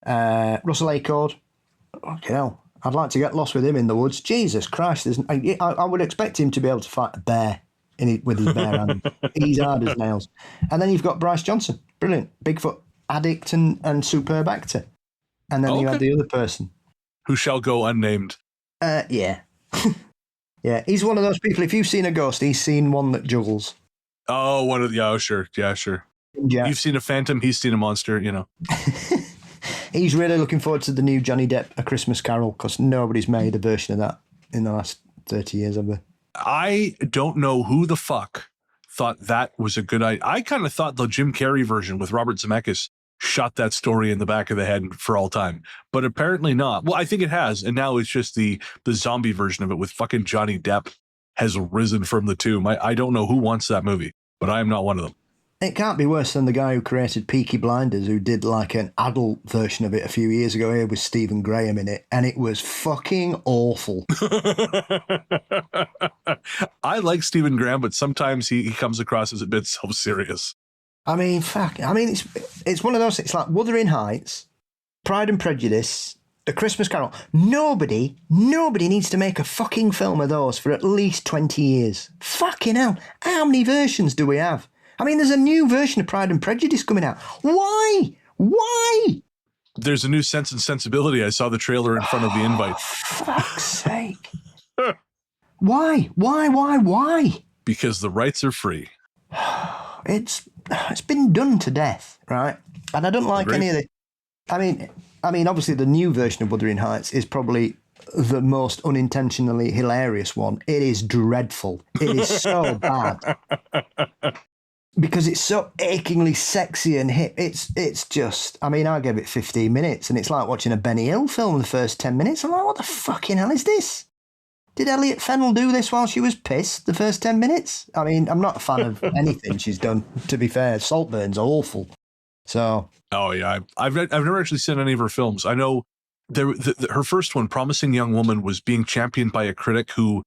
Russell Acord, okay, hell. I'd like to get lost with him in the woods. Jesus Christ. I would expect him to be able to fight a bear with his bare hands. He's hard as nails. And then you've got Bryce Johnson. Brilliant. Bigfoot addict and superb actor. And then you had the other person. Who shall go unnamed. Yeah. Yeah, he's one of those people, if you've seen a ghost, he's seen one that juggles. Oh, sure. Yeah, sure. Yeah. You've seen a phantom, he's seen a monster, you know. He's really looking forward to the new Johnny Depp A Christmas Carol, because nobody's made a version of that in the last 30 years, have they? I don't know who the fuck thought that was a good idea. I kind of thought the Jim Carrey version with Robert Zemeckis shot that story in the back of the head for all time, but apparently not. Well, I think it has, and now it's just the zombie version of it with fucking Johnny Depp has risen from the tomb. I don't know who wants that movie, but I am not one of them. It can't be worse than the guy who created Peaky Blinders, who did like an adult version of it a few years ago here with Stephen Graham in it, and it was fucking awful. I like Stephen Graham, but sometimes he comes across as a bit self-serious. I mean, fuck. I mean, it's one of those. It's like Wuthering Heights, Pride and Prejudice, A Christmas Carol. Nobody needs to make a fucking film of those for at least 20 years. Fucking hell. How many versions do we have? I mean, there's a new version of Pride and Prejudice coming out. Why? There's a new Sense and Sensibility. I saw the trailer in front of the invite. Fuck's sake. Why? Because the rights are free. It's been done to death, right? And I don't like any of the... I mean, obviously the new version of Wuthering Heights is probably the most unintentionally hilarious one. It is dreadful. It is so bad. Because it's so achingly sexy and hip. It's just... I mean, I gave it 15 minutes and it's like watching a Benny Hill film in the first 10 minutes. I'm like, what the fucking hell is this? Did Elliot Fennell do this while she was pissed the first 10 minutes? I mean, I'm not a fan of anything she's done, to be fair. Saltburn's awful. So... Oh, yeah. I've never actually seen any of her films. I know her first one, Promising Young Woman, was being championed by a critic who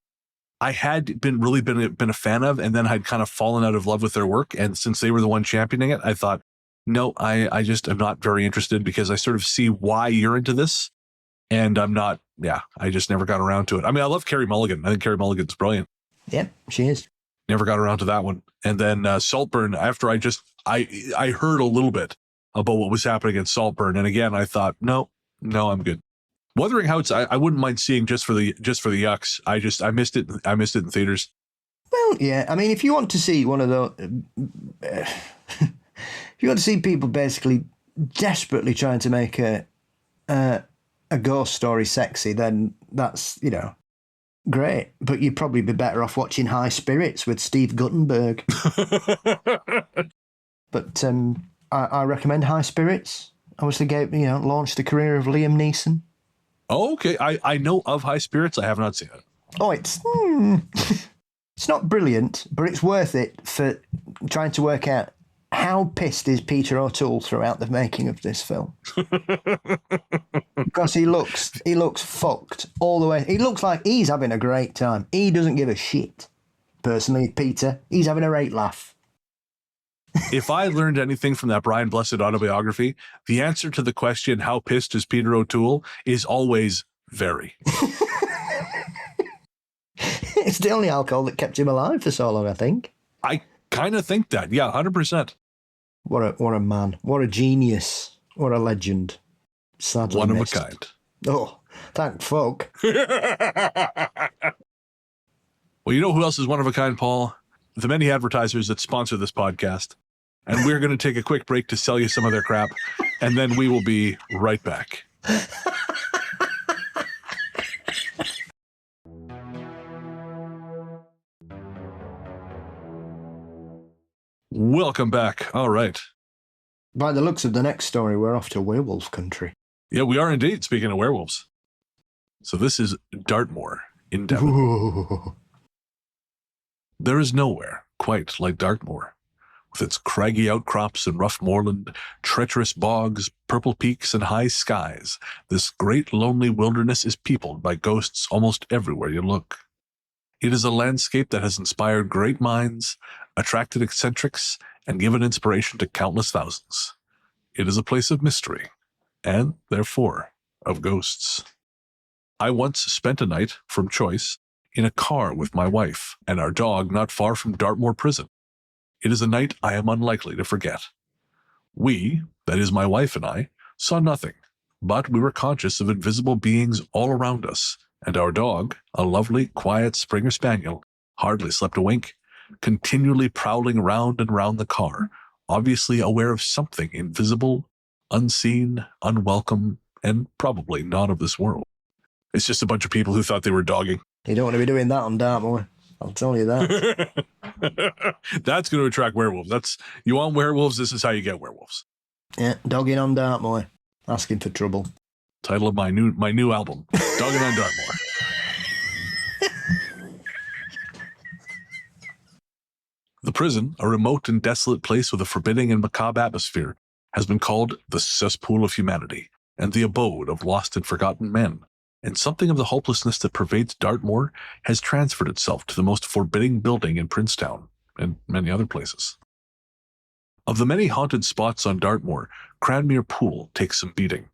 I had been a fan of, and then I'd kind of fallen out of love with their work. And since they were the one championing it, I thought, no, I just am not very interested, because I sort of see why you're into this. And I'm not, I just never got around to it. I mean, I love Carey Mulligan. I think Carey Mulligan's brilliant. Yep, she is. Never got around to that one. And then Saltburn, after I heard a little bit about what was happening in Saltburn. And again, I thought, no, I'm good. Wuthering Heights, I wouldn't mind seeing just for the yucks. I missed it. I missed it in theaters. Well, yeah. I mean, if you want to see one of those, if you want to see people basically desperately trying to make a ghost story sexy, then that's, great. But you'd probably be better off watching High Spirits with Steve Guttenberg. But I recommend High Spirits. Obviously, launched the career of Liam Neeson. Oh, okay. I know of High Spirits. I have not seen it. Oh, it's not brilliant, but it's worth it for trying to work out how pissed is Peter O'Toole throughout the making of this film. Because he looks fucked all the way. He looks like he's having a great time. He doesn't give a shit. Personally, Peter, he's having a great laugh. If I learned anything from that Brian Blessed autobiography, the answer to the question, how pissed is Peter O'Toole, is always very. It's the only alcohol that kept him alive for so long, I think. I kind of think that. Yeah, 100%. What a man. What a genius. What a legend. Sadly one missed. of a kind. Oh, thank fuck. Well, you know who else is one of a kind, Paul? The many advertisers that sponsor this podcast. And we're going to take a quick break to sell you some of their crap, and then we will be right back. Welcome back. All right. By the looks of the next story, we're off to werewolf country. Yeah, we are indeed, speaking of werewolves. So this is Dartmoor in Devon. Ooh. There is nowhere quite like Dartmoor, with its craggy outcrops and rough moorland, treacherous bogs, purple peaks, and high skies. This great lonely wilderness is peopled by ghosts almost everywhere you look. It is a landscape that has inspired great minds, attracted eccentrics, and given inspiration to countless thousands. It is a place of mystery, and therefore of ghosts. I once spent a night, from choice, in a car with my wife and our dog not far from Dartmoor Prison. It is a night I am unlikely to forget. We, that is my wife and I, saw nothing, but we were conscious of invisible beings all around us, and our dog, a lovely, quiet Springer Spaniel, hardly slept a wink, continually prowling round and round the car, obviously aware of something invisible, unseen, unwelcome, and probably not of this world. It's just a bunch of people who thought they were dogging. You don't want to be doing that on Dartmoor. I'll tell you that. That's going to attract werewolves. You want werewolves, this is how you get werewolves. Yeah, dogging on Dartmoor. Asking for trouble. Title of my new album, Dogging on Dartmoor. The prison, a remote and desolate place with a forbidding and macabre atmosphere, has been called the cesspool of humanity and the abode of lost and forgotten men, and something of the hopelessness that pervades Dartmoor has transferred itself to the most forbidding building in Princetown and many other places. Of the many haunted spots on Dartmoor, Cranmere Pool takes some beating.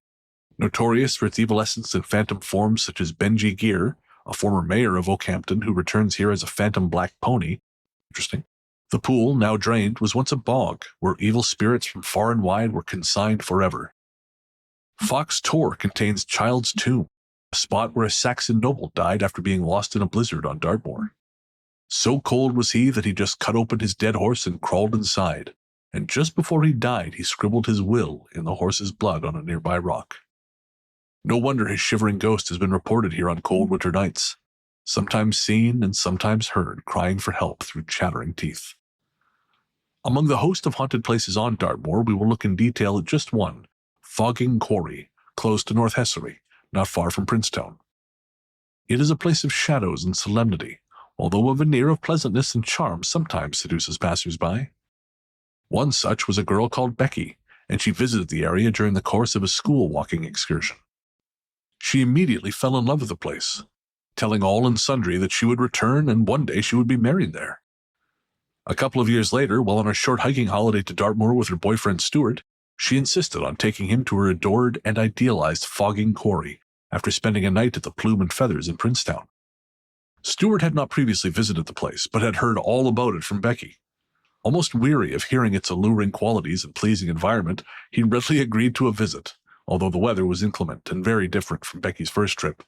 Notorious for its evil essence and phantom forms such as Benji Gear, a former mayor of Oakhampton who returns here as a phantom black pony. Interesting. The pool, now drained, was once a bog where evil spirits from far and wide were consigned forever. Fox Tor contains Child's Tomb, a spot where a Saxon noble died after being lost in a blizzard on Dartmoor. So cold was he that he just cut open his dead horse and crawled inside, and just before he died he scribbled his will in the horse's blood on a nearby rock. No wonder his shivering ghost has been reported here on cold winter nights, sometimes seen and sometimes heard crying for help through chattering teeth. Among the host of haunted places on Dartmoor, we will look in detail at just one, Fogging Quarry, close to North Hessery, not far from Princetown. It is a place of shadows and solemnity, although a veneer of pleasantness and charm sometimes seduces passers-by. One such was a girl called Becky, and she visited the area during the course of a school walking excursion. She immediately fell in love with the place, telling all and sundry that she would return and one day she would be married there. A couple of years later, while on a short hiking holiday to Dartmoor with her boyfriend Stuart, she insisted on taking him to her adored and idealized Fogging Quarry after spending a night at the Plume and Feathers in Princetown. Stuart had not previously visited the place, but had heard all about it from Becky. Almost weary of hearing its alluring qualities and pleasing environment, he readily agreed to a visit, although the weather was inclement and very different from Becky's first trip.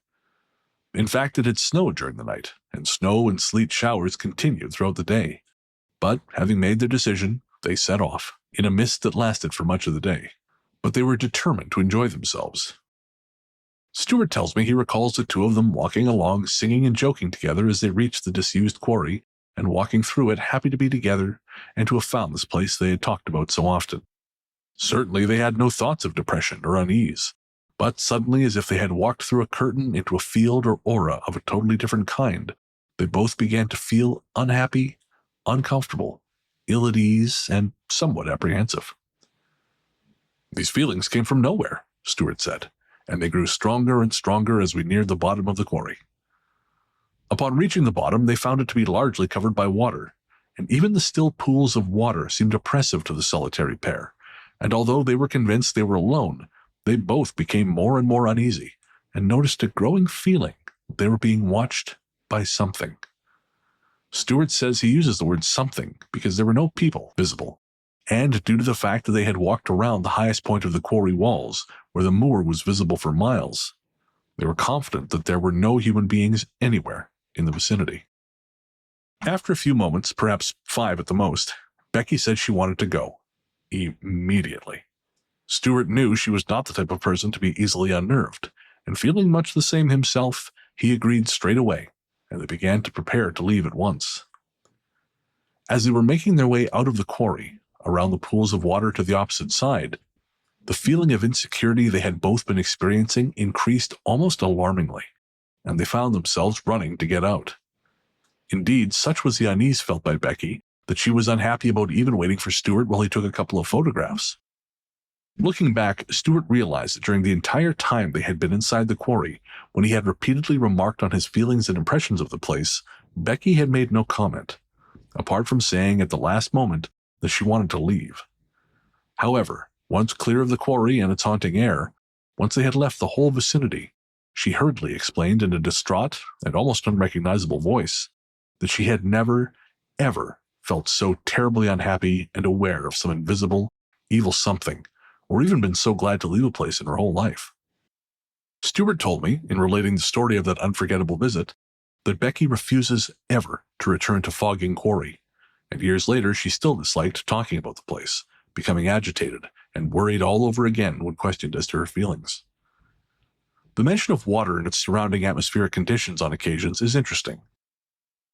In fact, it had snowed during the night, and snow and sleet showers continued throughout the day. But, having made their decision, they set off, in a mist that lasted for much of the day. But they were determined to enjoy themselves. Stuart tells me he recalls the two of them walking along, singing and joking together as they reached the disused quarry, and walking through it happy to be together and to have found this place they had talked about so often. Certainly they had no thoughts of depression or unease, but suddenly, as if they had walked through a curtain into a field or aura of a totally different kind, they both began to feel unhappy, uncomfortable, ill at ease, and somewhat apprehensive. These feelings came from nowhere, Stuart said, and they grew stronger and stronger as we neared the bottom of the quarry. Upon reaching the bottom, they found it to be largely covered by water, and even the still pools of water seemed oppressive to the solitary pair, and although they were convinced they were alone, they both became more and more uneasy, and noticed a growing feeling that they were being watched by something. Stuart says he uses the word something because there were no people visible, and due to the fact that they had walked around the highest point of the quarry walls, where the moor was visible for miles, they were confident that there were no human beings anywhere in the vicinity. After a few moments, perhaps 5 at the most, Becky said she wanted to go. Immediately. Stuart knew she was not the type of person to be easily unnerved, and feeling much the same himself, he agreed straight away, and they began to prepare to leave at once. As they were making their way out of the quarry, around the pools of water to the opposite side, the feeling of insecurity they had both been experiencing increased almost alarmingly, and they found themselves running to get out. Indeed, such was the unease felt by Becky that she was unhappy about even waiting for Stuart while he took a couple of photographs. Looking back, Stuart realized that during the entire time they had been inside the quarry, when he had repeatedly remarked on his feelings and impressions of the place, Becky had made no comment, apart from saying at the last moment that she wanted to leave. However, once clear of the quarry and its haunting air, once they had left the whole vicinity, she hurriedly explained in a distraught and almost unrecognizable voice that she had never, ever felt so terribly unhappy and aware of some invisible, evil something, or even been so glad to leave a place in her whole life. Stewart told me, in relating the story of that unforgettable visit, that Becky refuses ever to return to Fogging Quarry, and years later she still disliked talking about the place, becoming agitated and worried all over again when questioned as to her feelings. The mention of water and its surrounding atmospheric conditions on occasions is interesting,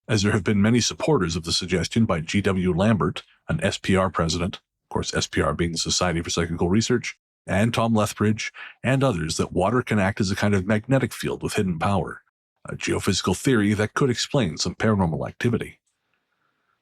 as there have been many supporters of the suggestion by G.W. Lambert, an SPR president, of course SPR being the Society for Psychical Research, and Tom Lethbridge, and others, that water can act as a kind of magnetic field with hidden power, a geophysical theory that could explain some paranormal activity.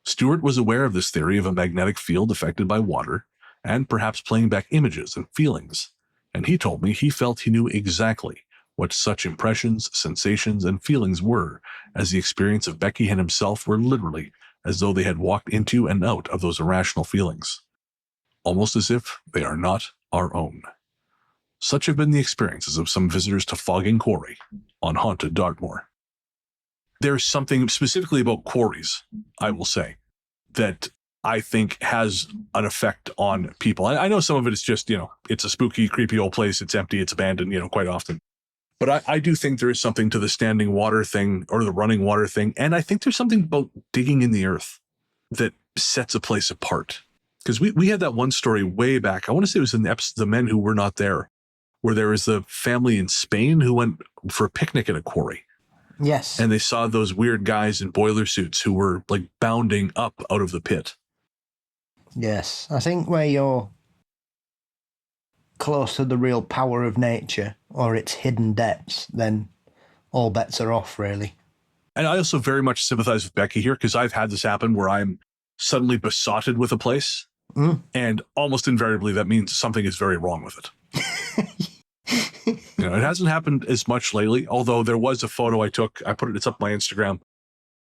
Stewart was aware of this theory of a magnetic field affected by water, and perhaps playing back images and feelings, and he told me he felt he knew exactly what such impressions, sensations, and feelings were, as the experience of Becky and himself were literally as though they had walked into and out of those irrational feelings, almost as if they are not our own. Such have been the experiences of some visitors to Fogging Quarry on haunted Dartmoor. There's something specifically about quarries, I will say, that I think has an effect on people. I know some of it is just, it's a spooky, creepy old place. It's empty. It's abandoned, quite often. But I do think there is something to the standing water thing or the running water thing. And I think there's something about digging in the earth that sets a place apart. Because we had that one story way back. I want to say it was in the episode, The Men Who Were Not There, where there was a family in Spain who went for a picnic at a quarry. Yes. And they saw those weird guys in boiler suits who were like bounding up out of the pit. Yes. I think where you're close to the real power of nature or its hidden depths, then all bets are off, really. And I also very much sympathize with Becky here, because I've had this happen where I'm suddenly besotted with a place, and almost invariably that means something is very wrong with it. It hasn't happened as much lately, although there was a photo I took. It's up my Instagram,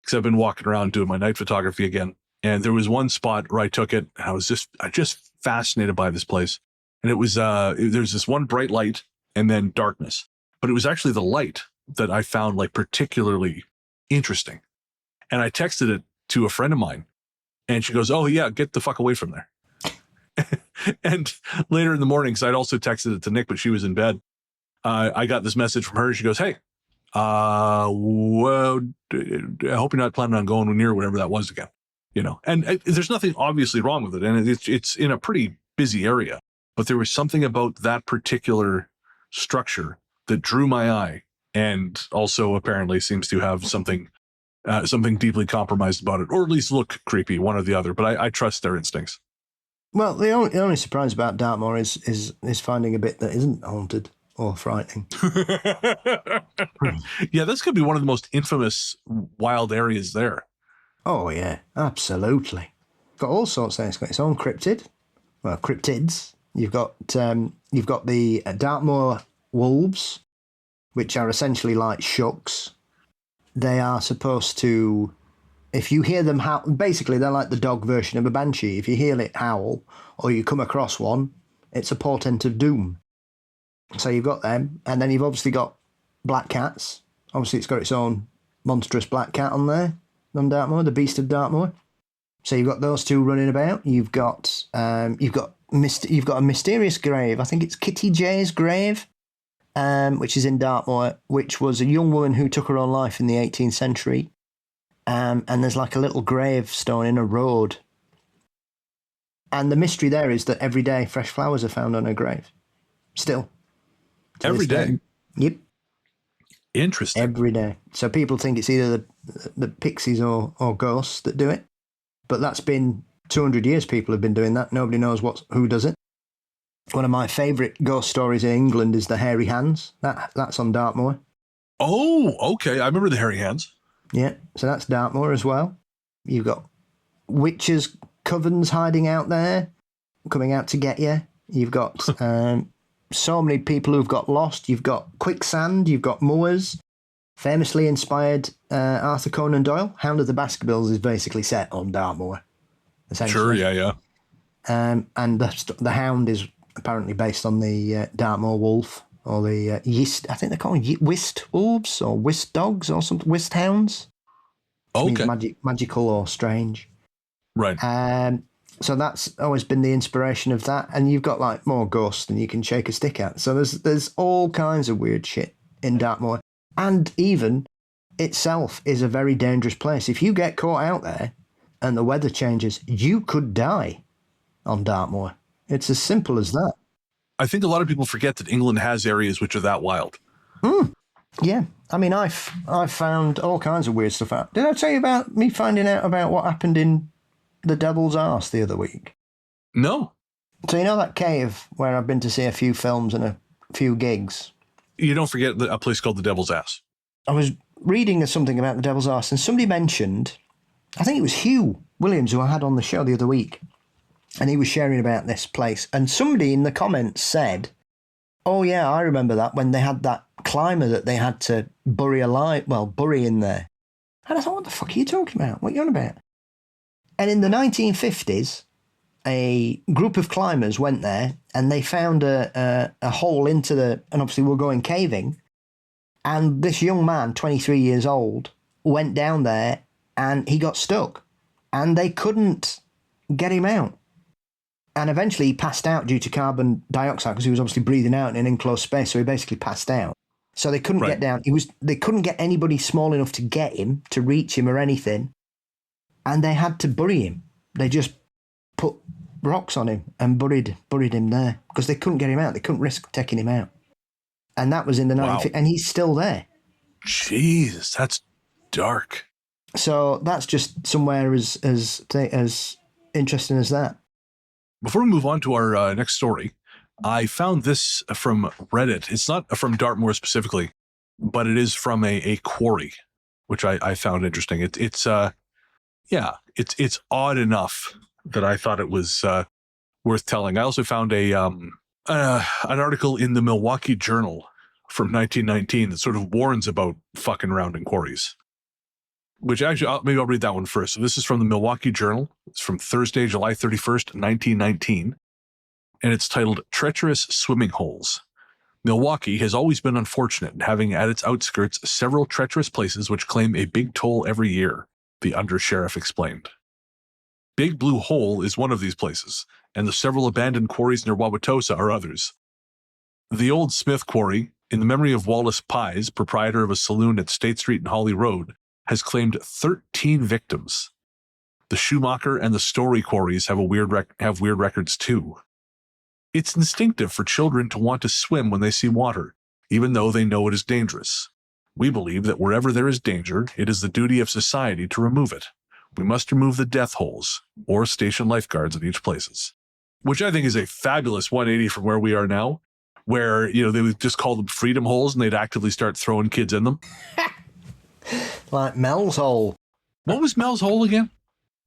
because I've been walking around doing my night photography again. And there was one spot where I took it, and I was just fascinated by this place. And it was, there's this one bright light and then darkness, but it was actually the light that I found like particularly interesting. And I texted it to a friend of mine, and she goes, "Oh yeah, get the fuck away from there." And later in the morning, because I'd also texted it to Nick, but she was in bed, I got this message from her. She goes, "Hey, well, I hope you're not planning on going near whatever that was again." And there's nothing obviously wrong with it. And it's in a pretty busy area, but there was something about that particular structure that drew my eye, and also apparently seems to have something deeply compromised about it, or at least look creepy, one or the other. But I trust their instincts. Well, the only surprise about Dartmoor is finding a bit that isn't haunted or frightening. Yeah, this could be one of the most infamous wild areas there. Oh yeah, absolutely. Got all sorts there. It's got its own cryptids. You've got the Dartmoor wolves, which are essentially like shucks. They are supposed to, if you hear them howl, basically they're like the dog version of a banshee. If you hear it howl or you come across one, it's a portent of doom. So you've got them, and then you've obviously got black cats. Obviously, it's got its own monstrous black cat on there, on Dartmoor, the Beast of Dartmoor. So you've got those two running about. You've got a mysterious grave. I think it's Kitty J's grave, which is in Dartmoor, which was a young woman who took her own life in the 18th century. And there's like a little gravestone in a road. And the mystery there is that every day fresh flowers are found on her grave. Still. Every day? Yep. Interesting. Every day. So people think it's either the pixies or ghosts that do it. But that's been 200 years people have been doing that. Nobody knows who does it. One of my favourite ghost stories in England is the Hairy Hands. That's on Dartmoor. Oh, okay. I remember the Hairy Hands. Yeah, so that's Dartmoor as well. You've got witches' covens hiding out there, coming out to get you. You've got so many people who've got lost. You've got quicksand. You've got moors. Famously inspired Arthur Conan Doyle. Hound of the Baskervilles is basically set on Dartmoor. Sure, yeah. And the Hound is apparently based on the Dartmoor wolf. or the yeast. I think they call them whist wolves or whist dogs or something. Whist hounds. Which means magical or strange. Right. So that's always been the inspiration of that. And you've got like more ghosts than you can shake a stick at. So there's all kinds of weird shit in Dartmoor. And even itself is a very dangerous place. If you get caught out there and the weather changes, you could die on Dartmoor. It's as simple as that. I think a lot of people forget that England has areas which are that wild. Yeah. I mean, I've found all kinds of weird stuff out. Did I tell you about me finding out about what happened in the Devil's Arse the other week? No. So you know that cave where I've been to see a few films and a few gigs? You don't forget a place called the Devil's Ass. I was reading something about the Devil's Arse and somebody mentioned, I think it was Hugh Williams, who I had on the show the other week, and he was sharing about this place. And somebody in the comments said, oh yeah, I remember that when they had that climber that they had to bury in there. And I thought, what the fuck are you talking about? What are you on about? And in the 1950s, a group of climbers went there and they found a hole into and obviously we're going caving. And this young man, 23 years old, went down there and he got stuck and they couldn't get him out. And eventually he passed out due to carbon dioxide because he was obviously breathing out in an enclosed space. So he basically passed out. So they couldn't get down. They couldn't get anybody small enough to get him, to reach him or anything. And they had to bury him. They just put rocks on him and buried him there because they couldn't get him out. They couldn't risk taking him out. And that was in the 1950s. And he's still there. Jesus, that's dark. So that's just somewhere as interesting as that. Before we move on to our next story, I found this from Reddit. It's not from Dartmoor specifically, but it is from a quarry, which I found interesting. It's odd enough that I thought it was worth telling. I also found an article in the Milwaukee Journal from 1919 that sort of warns about fucking around in quarries. Which actually, maybe I'll read that one first. So this is from the Milwaukee Journal. It's from Thursday, July 31st, 1919. And it's titled Treacherous Swimming Holes. Milwaukee has always been unfortunate in having at its outskirts several treacherous places which claim a big toll every year, the undersheriff explained. Big Blue Hole is one of these places, and the several abandoned quarries near Wauwatosa are others. The Old Smith Quarry, in the memory of Wallace Pies, proprietor of a saloon at State Street and Holly Road, has claimed 13 victims. The Schumacher and the Story quarries have weird records too. It's instinctive for children to want to swim when they see water, even though they know it is dangerous. We believe that wherever there is danger, it is the duty of society to remove it. We must remove the death holes, or station lifeguards at each places. Which I think is a fabulous 180 from where we are now, where, they would just call them freedom holes and they'd actively start throwing kids in them. Like Mel's Hole. What was Mel's Hole again?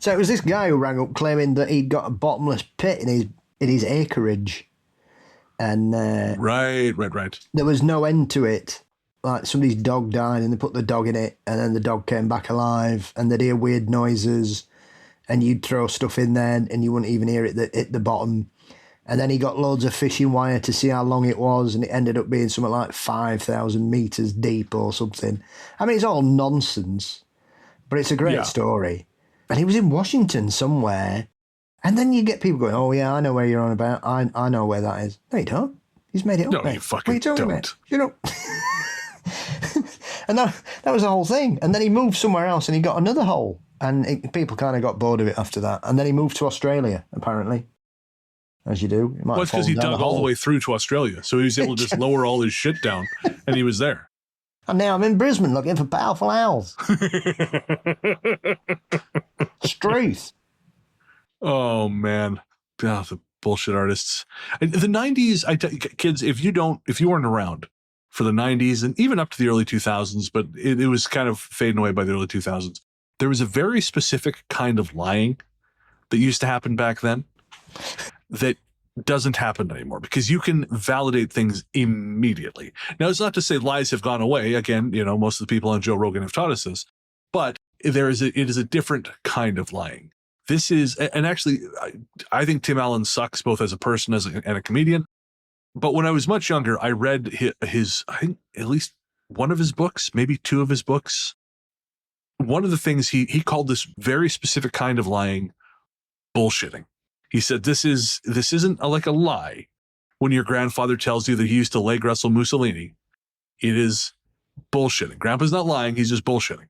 So it was this guy who rang up claiming that he'd got a bottomless pit in his acreage. And Right. there was no end to it. Like somebody's dog died and they put the dog in it and then the dog came back alive and they'd hear weird noises and you'd throw stuff in there and you wouldn't even hear it at the bottom. And then he got loads of fishing wire to see how long it was, and it ended up being something like 5,000 metres deep or something. I mean, it's all nonsense, but it's a great story. And he was in Washington somewhere, and then you get people going, oh yeah, I know where you're on about. I know where that is. No, you don't. He's made it up. No, mate. you fucking what are you talking don't. About? You know. And that was the whole thing. And then he moved somewhere else and he got another hole. And people kind of got bored of it after that. And then he moved to Australia, apparently. As you do. Well, it's because he dug all the way through to Australia. So he was able to just lower all his shit down and he was there. And now I'm in Brisbane looking for powerful owls. Struth. Oh, man. Oh, the bullshit artists. The 90s, kids, if you weren't around for the 90s and even up to the early 2000s, but it was kind of fading away by the early 2000s, there was a very specific kind of lying that used to happen back then that doesn't happen anymore because you can validate things immediately. Now, it's not to say lies have gone away. Again, most of the people on Joe Rogan have taught us this, but it is a different kind of lying. This is, and actually, I think Tim Allen sucks both as a person and a comedian. But when I was much younger, I read his, I think at least one of his books, maybe two of his books. One of the things he called this very specific kind of lying bullshitting. He said, this isn't like a lie. When your grandfather tells you that he used to leg wrestle Mussolini, it is bullshitting. Grandpa's not lying. He's just bullshitting.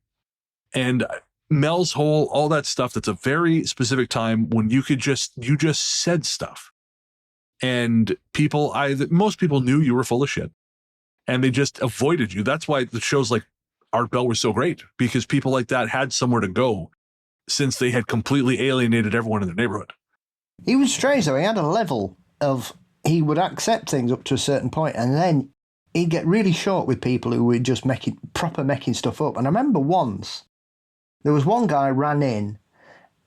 And Mel's whole, all that stuff, that's a very specific time when you just said stuff. And most people knew you were full of shit and they just avoided you. That's why the shows like Art Bell were so great, because people like that had somewhere to go since they had completely alienated everyone in their neighborhood. He was strange though. He had a level of, he would accept things up to a certain point and then he'd get really short with people who were just making stuff up. And I remember once, there was one guy ran in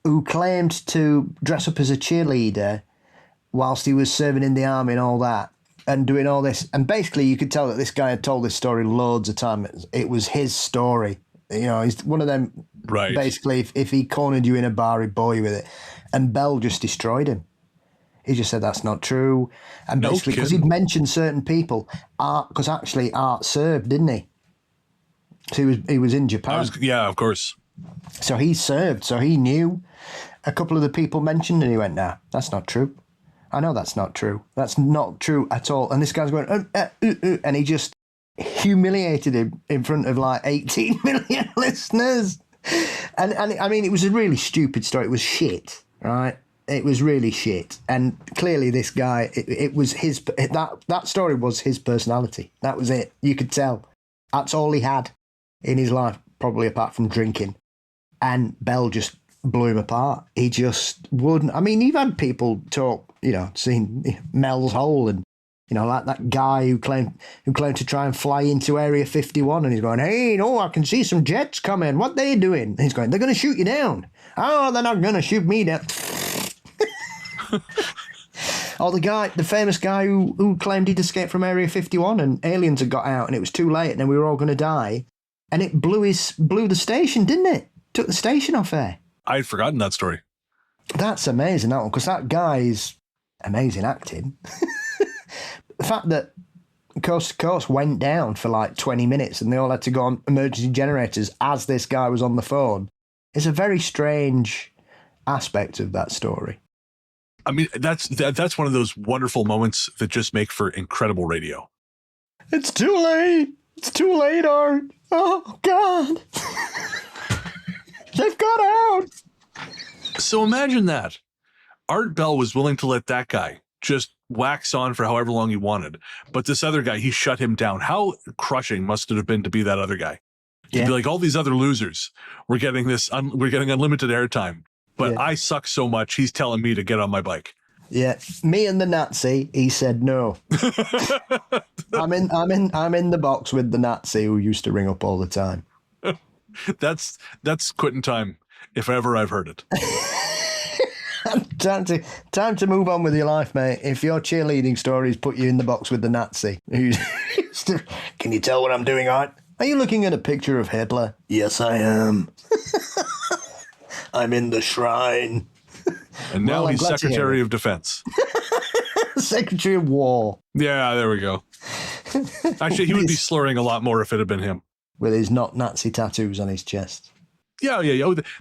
who claimed to dress up as a cheerleader whilst he was serving in the army and all that, and doing all this. And basically you could tell that this guy had told this story loads of times. It was his story. You know, he's one of them, right? Basically, if he cornered you in a bar, he'd bore you with it. And Bell just destroyed him. He just said that's not true. And basically, because he'd mentioned certain people, because actually Art served, didn't he? So he was in Japan. Yeah, of course. So he served, so he knew. A couple of the people mentioned, and he went, nah, that's not true. I know that's not true. That's not true at all. And this guy's going, and he just humiliated him in front of like 18 million listeners. And I mean, it was a really stupid story. It was shit, right? It was really shit. And clearly this guy, it was that story was his personality. That was it. You could tell. That's all he had in his life, probably apart from drinking. And Bell just blew him apart. He just wouldn't. I mean, you've had people talk, you know, seen Mel's hole and, you know, like that guy who claimed to try and fly into Area 51 and he's going, hey, no, I can see some jets coming. What they doing? And he's going, they're going to shoot you down. Oh, they're not going to shoot me down. Or the famous guy who claimed he'd escaped from Area 51 and aliens had got out and it was too late and then we were all going to die. And it blew the station, didn't it? Took the station off air. I'd forgotten that story. That's amazing, that one, because that guy's amazing acting. The fact that Coast to Coast went down for like 20 minutes and they all had to go on emergency generators as this guy was on the phone is a very strange aspect of that story. I mean, that's one of those wonderful moments that just make for incredible radio. It's too late. It's too late, Art. Oh, God. They've got out. So imagine that. Art Bell was willing to let that guy just wax on for however long he wanted. But this other guy, he shut him down. How crushing must it have been to be that other guy? To be like, all these other losers, we're getting unlimited airtime. But I suck so much, he's telling me to get on my bike. Yeah, me and the Nazi, he said no. I'm in the box with the Nazi who used to ring up all the time. That's quitting time, if ever I've heard it. Time to move on with your life, mate. If your cheerleading stories put you in the box with the Nazi, can you tell what I'm doing, Art? Are you looking at a picture of Hitler? Yes, I am. I'm in the shrine. And now he's Secretary of Defense. Secretary of War. Yeah, there we go. Actually, he would be slurring a lot more if it had been him. With his not Nazi tattoos on his chest. Yeah.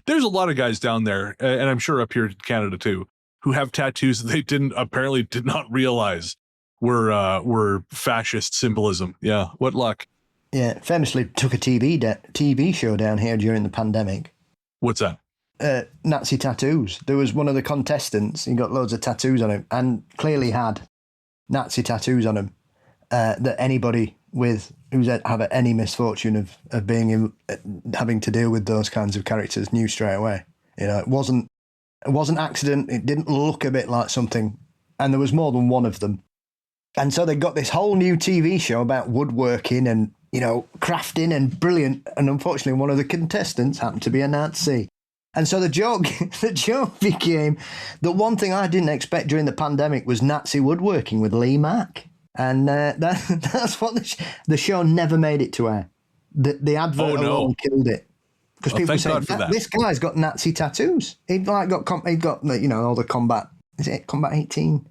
There's a lot of guys down there, and I'm sure up here in Canada too, who have tattoos that they did not realize were fascist symbolism. Yeah, what luck. Yeah, famously took a TV show down here during the pandemic. What's that? Nazi tattoos. There was one of the contestants, he got loads of tattoos on him, and clearly had Nazi tattoos on him that anybody who's had any misfortune of being having to deal with those kinds of characters knew straight away. You know, it wasn't accident. It didn't look a bit like something, and there was more than one of them. And so they got this whole new TV show about woodworking and, you know, crafting and brilliant. And unfortunately, one of the contestants happened to be a Nazi. And so the joke became that one thing I didn't expect during the pandemic was Nazi woodworking with Lee Mack. And that's what the show never made it to air. The advert alone killed it. Because people say, this guy's got Nazi tattoos. He'd got all the combat. Is it Combat 18?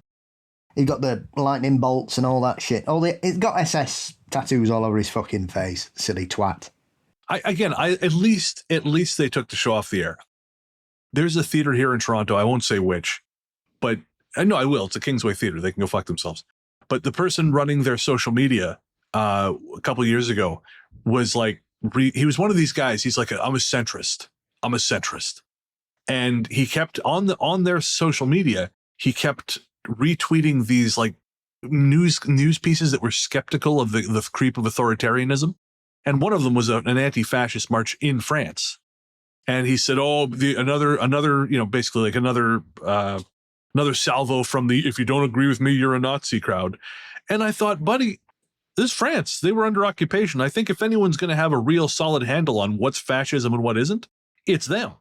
He got the lightning bolts and all that shit. He's got SS tattoos all over his fucking face. Silly twat. At least they took the show off the air. There's a theater here in Toronto. I won't say which, but I know I will. It's a Kingsway Theater. They can go fuck themselves. But the person running their social media a couple of years ago was like, he was one of these guys. He's like, I'm a centrist. And he kept on their social media, he kept retweeting these like news pieces that were skeptical of the creep of authoritarianism. And one of them was an anti-fascist march in France. And he said, another, basically like another salvo from the, if you don't agree with me, you're a Nazi crowd. And I thought, buddy, this is France. They were under occupation. I think if anyone's going to have a real solid handle on what's fascism and what isn't, it's them.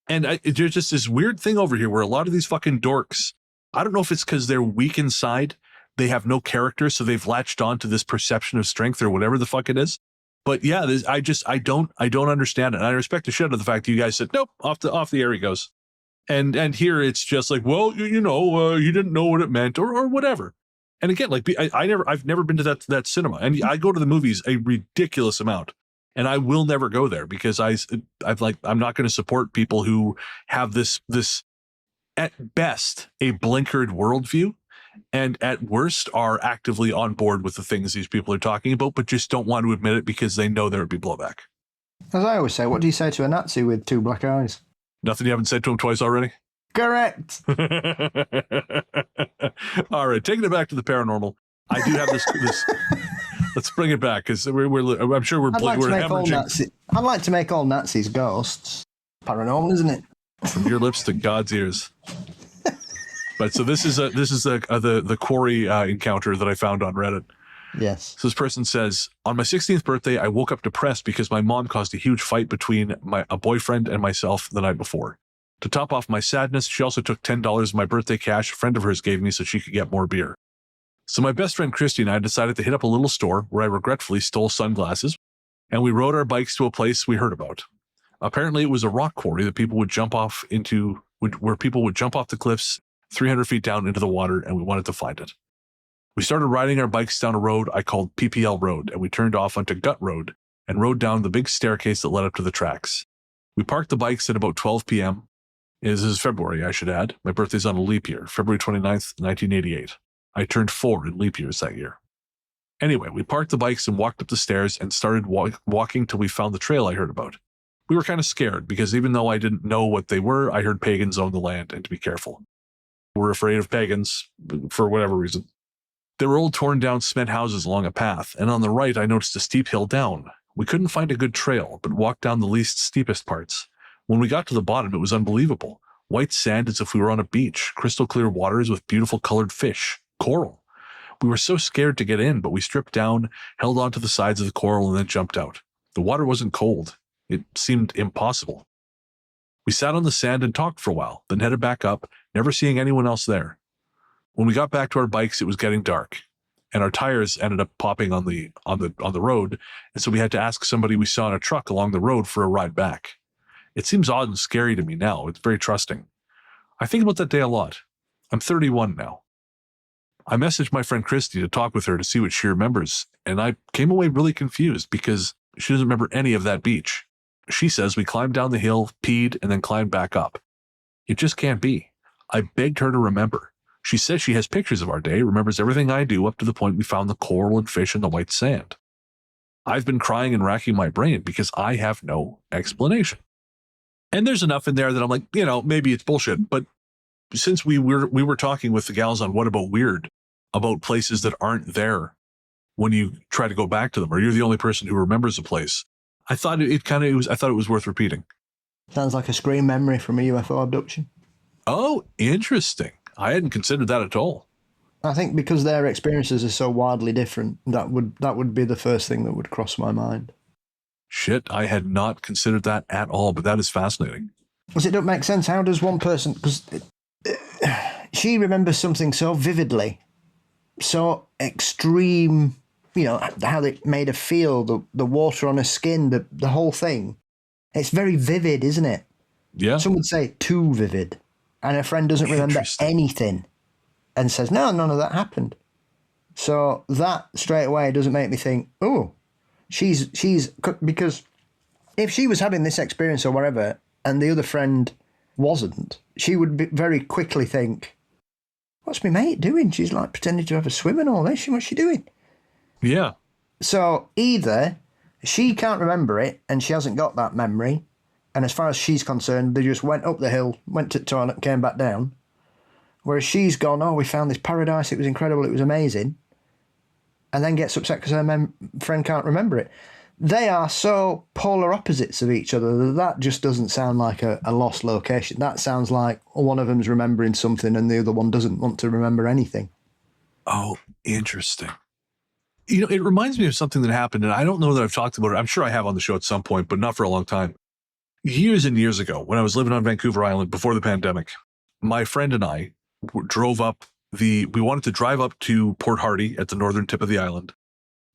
And there's just this weird thing over here where a lot of these fucking dorks, I don't know if it's because they're weak inside, they have no character, so they've latched on to this perception of strength or whatever the fuck it is. But yeah, I don't understand it. And I respect the shit out of the fact that you guys said, nope, off the air he goes. And here it's just like, well, you didn't know what it meant or whatever. And again, like I've never been to that cinema, and I go to the movies a ridiculous amount, and I will never go there because I'm not going to support people who have this at best a blinkered worldview, and at worst are actively on board with the things these people are talking about, but just don't want to admit it because they know there would be blowback. As I always say, what do you say to a Nazi with two black eyes? Nothing you haven't said to him twice already? Correct. All right, taking it back to the paranormal. I do have this let's bring it back because I'm sure we're hemorrhaging. I'd like to make all Nazis ghosts. Paranormal, isn't it? From your lips to God's ears. But so this is the quarry encounter that I found on Reddit. Yes. So this person says, on my 16th birthday, I woke up depressed because my mom caused a huge fight between a boyfriend and myself the night before. To top off my sadness, she also took $10 of my birthday cash a friend of hers gave me so she could get more beer. So my best friend Christy and I decided to hit up a little store where I regretfully stole sunglasses, and we rode our bikes to a place we heard about. Apparently it was a rock quarry that people would jump off into, where people would jump off the cliffs 300 feet down into the water, and we wanted to find it. We started riding our bikes down a road I called PPL Road, and we turned off onto Gut Road and rode down the big staircase that led up to the tracks. We parked the bikes at about 12 p.m. This is February, I should add. My birthday's on a leap year, February 29th, 1988. I turned 4 in leap years that year. Anyway, we parked the bikes and walked up the stairs and started walking till we found the trail I heard about. We were kind of scared because even though I didn't know what they were, I heard pagans own the land and to be careful. We're afraid of pagans for whatever reason. There were old torn down cement houses along a path, and on the right I noticed a steep hill down. We couldn't find a good trail, but walked down the least steepest parts. When we got to the bottom, it was unbelievable. White sand as if we were on a beach, crystal clear waters with beautiful colored fish, coral. We were so scared to get in, but we stripped down, held onto the sides of the coral, and then jumped out. The water wasn't cold. It seemed impossible. We sat on the sand and talked for a while, then headed back up, never seeing anyone else there. When we got back to our bikes, it was getting dark, and our tires ended up popping on the road, and so we had to ask somebody we saw in a truck along the road for a ride back. It seems odd and scary to me now. It's very trusting. I think about that day a lot. I'm 31 now. I messaged my friend Christy to talk with her to see what she remembers, and I came away really confused because she doesn't remember any of that beach. She says we climbed down the hill, peed, and then climbed back up. It just can't be. I begged her to remember. She says she has pictures of our day, remembers everything I do up to the point we found the coral and fish in the white sand. I've been crying and racking my brain because I have no explanation. And there's enough in there that I'm like, maybe it's bullshit. But since we were talking with the gals on What About Weird about places that aren't there when you try to go back to them, or you're the only person who remembers a place, I thought it was worth repeating. Sounds like a screen memory from a UFO abduction. Oh, interesting. I hadn't considered that at all. I think because their experiences are so wildly different, that would be the first thing that would cross my mind. Shit, I had not considered that at all, but that is fascinating. Because it don't make sense. How does one person... Because she remembers something so vividly, so extreme, how it made her feel, the water on her skin, the whole thing. It's very vivid, isn't it? Yeah. Some would say too vivid. And her friend doesn't remember anything. and says, no, none of that happened. So that straight away doesn't make me think, oh, she's because if she was having this experience or whatever and the other friend wasn't, she would very quickly think, what's my mate doing? She's like pretending to have a swim and all this. What's she doing? Yeah. So either she can't remember it and she hasn't got that memory, and as far as she's concerned, they just went up the hill, went to the toilet, came back down. Whereas she's gone, oh, we found this paradise, it was incredible, it was amazing, and then gets upset because her friend can't remember it. They are so polar opposites of each other that just doesn't sound like a lost location. That sounds like one of them's remembering something and the other one doesn't want to remember anything. Oh, interesting. You know, it reminds me of something that happened, and I don't know that I've talked about it. I'm sure I have on the show at some point, but not for a long time. Years and years ago, when I was living on Vancouver Island before the pandemic, my friend and I drove up we wanted to drive up to Port Hardy at the northern tip of the island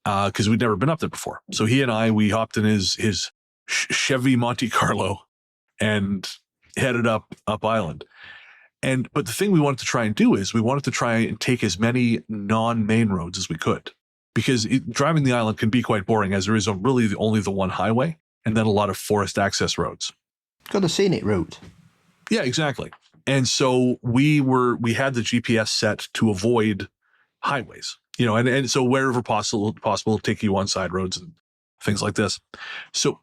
because we'd never been up there before. So he and I, we hopped in his Chevy Monte Carlo and headed up island. But the thing we wanted to try and do is we wanted to try and take as many non-main roads as we could, because driving the island can be quite boring, as there is really only the one highway and then a lot of forest access roads. Got the scenic route. Yeah, exactly. And so we had the GPS set to avoid highways, you know, and so wherever possible, take you on side roads and things like this. So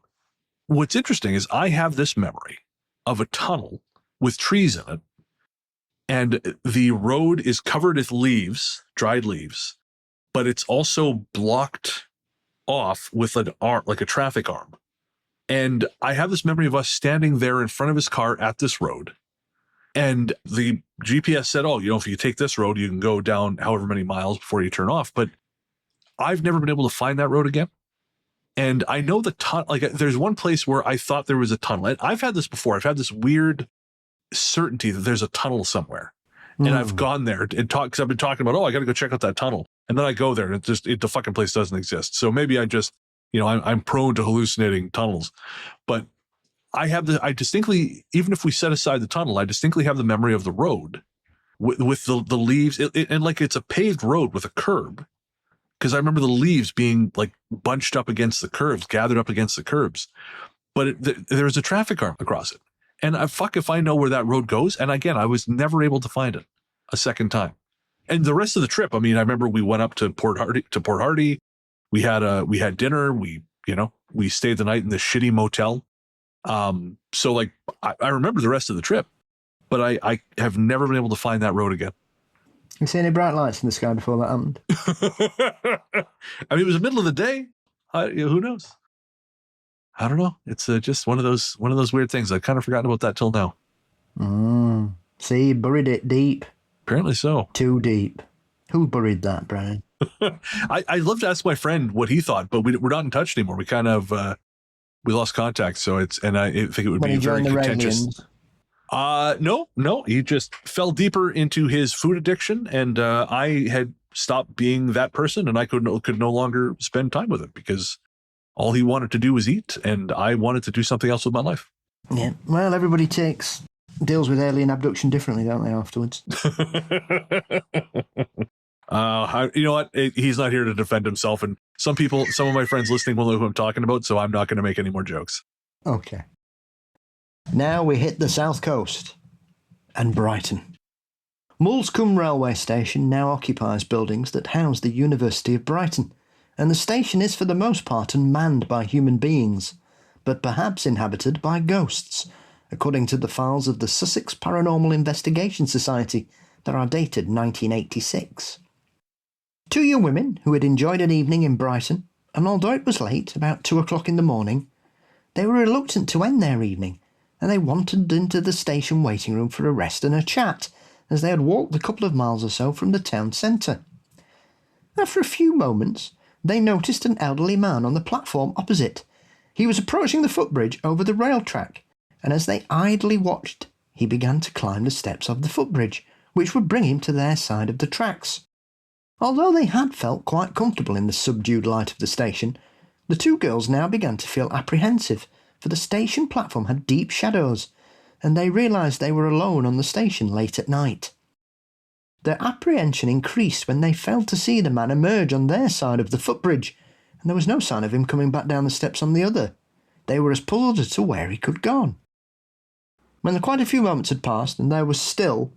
what's interesting is I have this memory of a tunnel with trees in it, and the road is covered with leaves, dried leaves, but it's also blocked off with an arm, like a traffic arm. And I have this memory of us standing there in front of his car at this road. And the GPS said, oh, you know, if you take this road, you can go down however many miles before you turn off. But I've never been able to find that road again. And I know the tunnel, like there's one place where I thought there was a tunnel. And I've had this before. I've had this weird certainty that there's a tunnel somewhere. And I've gone there and talked, because I've been talking about, oh, I got to go check out that tunnel. And then I go there and the fucking place doesn't exist. So maybe I just, you know, I'm prone to hallucinating tunnels. But I distinctly, even if we set aside the tunnel, I distinctly have the memory of the road with the leaves and like it's a paved road with a curb. Because I remember the leaves being like bunched up against the curbs, gathered up against the curbs. But there's a traffic arm across it. And if I know where that road goes. And again, I was never able to find it a second time. And the rest of the trip, I mean, I remember we went up to Port Hardy. We had dinner. We stayed the night in this shitty motel. So like I remember the rest of the trip, but I have never been able to find that road again. You see any bright lights in the sky before that happened? I mean, it was the middle of the day. Who knows? I don't know. It's just one of those weird things. I've kind of forgotten about that till now. See, buried it deep. Apparently so. Too deep. Who buried that, Brennan? I'd love to ask my friend what he thought, but we're not in touch anymore. We kind of we lost contact. So I think it would be very contentious. No, he just fell deeper into his food addiction, and I had stopped being that person, and I could no longer spend time with him because all he wanted to do was eat, and I wanted to do something else with my life. Yeah, well, everybody deals with alien abduction differently, don't they, afterwards? You know what? He's not here to defend himself, and some of my friends listening will know who I'm talking about, so I'm not going to make any more jokes. Okay. Now we hit the south coast and Brighton. Moulscombe Railway Station now occupies buildings that house the University of Brighton, and the station is for the most part unmanned by human beings, but perhaps inhabited by ghosts, according to the files of the Sussex Paranormal Investigation Society that are dated 1986. Two young women who had enjoyed an evening in Brighton, and although it was late, about 2 o'clock in the morning, they were reluctant to end their evening, and they wandered into the station waiting room for a rest and a chat, as they had walked a couple of miles or so from the town centre. After a few moments, they noticed an elderly man on the platform opposite. He was approaching the footbridge over the rail track, and as they idly watched, he began to climb the steps of the footbridge, which would bring him to their side of the tracks. Although they had felt quite comfortable in the subdued light of the station, the two girls now began to feel apprehensive, for the station platform had deep shadows, and they realised they were alone on the station late at night. Their apprehension increased when they failed to see the man emerge on their side of the footbridge, and there was no sign of him coming back down the steps on the other. They were as puzzled as to where he could gone. When quite a few moments had passed and there was still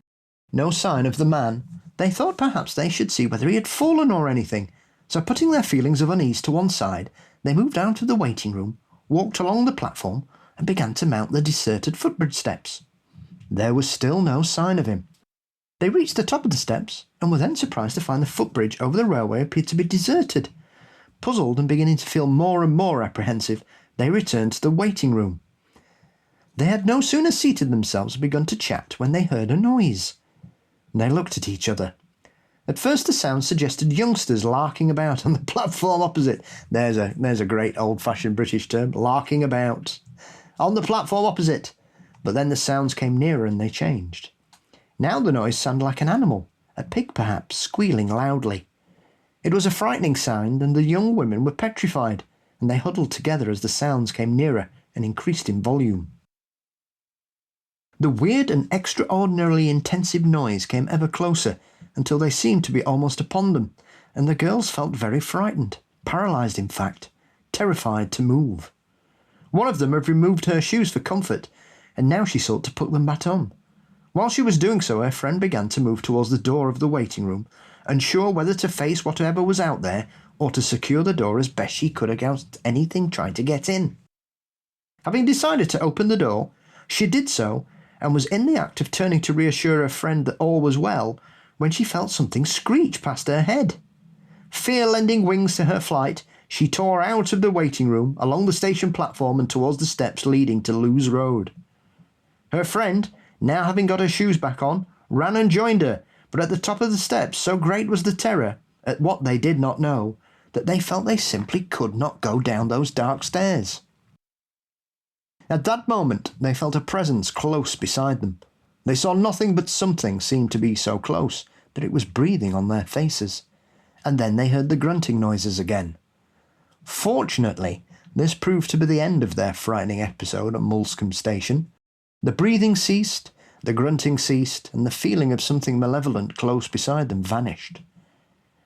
no sign of the man, they thought perhaps they should see whether he had fallen or anything. So putting their feelings of unease to one side, they moved out of the waiting room, walked along the platform, and began to mount the deserted footbridge steps. There was still no sign of him. They reached the top of the steps and were then surprised to find the footbridge over the railway appeared to be deserted. Puzzled and beginning to feel more and more apprehensive, they returned to the waiting room. They had no sooner seated themselves and begun to chat when they heard a noise. They looked at each other. At first the sound suggested youngsters larking about on the platform opposite. There's a great old-fashioned British term, larking about. On the platform opposite. But then the sounds came nearer and they changed. Now the noise sounded like an animal, a pig perhaps, squealing loudly. It was a frightening sound, and the young women were petrified, and they huddled together as the sounds came nearer and increased in volume. The weird and extraordinarily intensive noise came ever closer, until they seemed to be almost upon them, and the girls felt very frightened, paralysed in fact, terrified to move. One of them had removed her shoes for comfort, and now she sought to put them back on. While she was doing so, her friend began to move towards the door of the waiting room, unsure whether to face whatever was out there or to secure the door as best she could against anything trying to get in. Having decided to open the door, she did so and was in the act of turning to reassure her friend that all was well when she felt something screech past her head. Fear lending wings to her flight, she tore out of the waiting room, along the station platform and towards the steps leading to Lewes Road. Her friend, now having got her shoes back on, ran and joined her, but at the top of the steps so great was the terror at what they did not know, that they felt they simply could not go down those dark stairs. At that moment they felt a presence close beside them. They saw nothing, but something seemed to be so close that it was breathing on their faces. And then they heard the grunting noises again. Fortunately, this proved to be the end of their frightening episode at Moolscombe Station. The breathing ceased, the grunting ceased, and the feeling of something malevolent close beside them vanished.